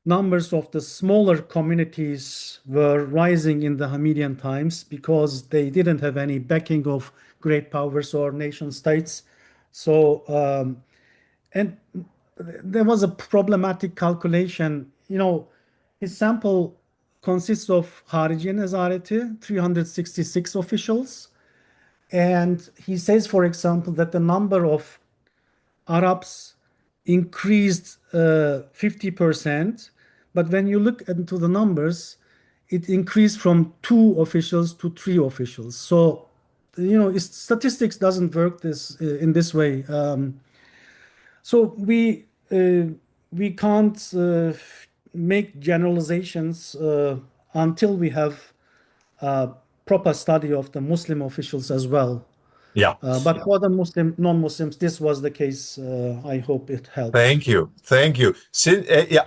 numbers of the smaller communities were rising in the Hamidian times because they didn't have any backing of great powers or nation states. So, and there was a problematic calculation. His sample consists of Harici Nezareti, 366 officials. And he says, for example, that the number of Arabs increased 50%. But when you look into the numbers, it increased from 2 officials to 3 officials. So, statistics doesn't work in this way. So we can't make generalizations until we have a proper study of the Muslim officials as well. Yeah. But for the non-Muslims, this was the case. I hope it helps. Thank you.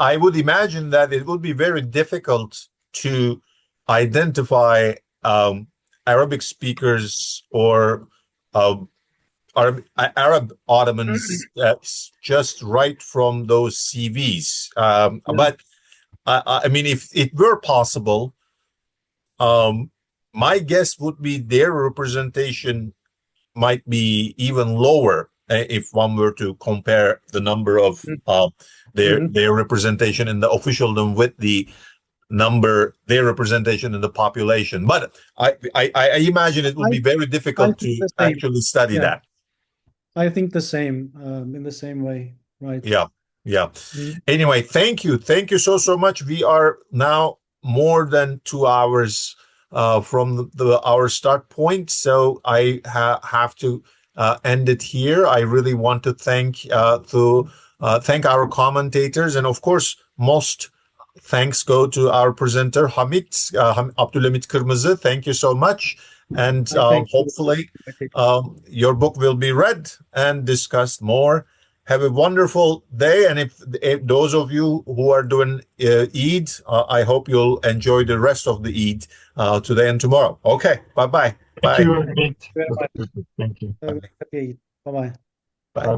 I would imagine that it would be very difficult to identify Arabic speakers or Arab Ottomans just right from those CVs. But I mean, if it were possible, my guess would be their representation might be even lower if one were to compare the number of their representation in the officialdom with their representation in the population. But I imagine it would be very difficult to actually study that. I think the same, in the same way, right? Yeah. Anyway, thank you so much. We are now more than 2 hours from our start point, so I have to end it here. I really want to thank our commentators, and of course, most thanks go to our presenter Abdulhamit Kırmızı. Thank you so much, and hopefully your book will be read and discussed more. Have a wonderful day, and if those of you who are doing Eid, I hope you'll enjoy the rest of the Eid today and tomorrow. Okay, bye-bye. Thank you. Thank you. Bye. Bye-bye. Bye.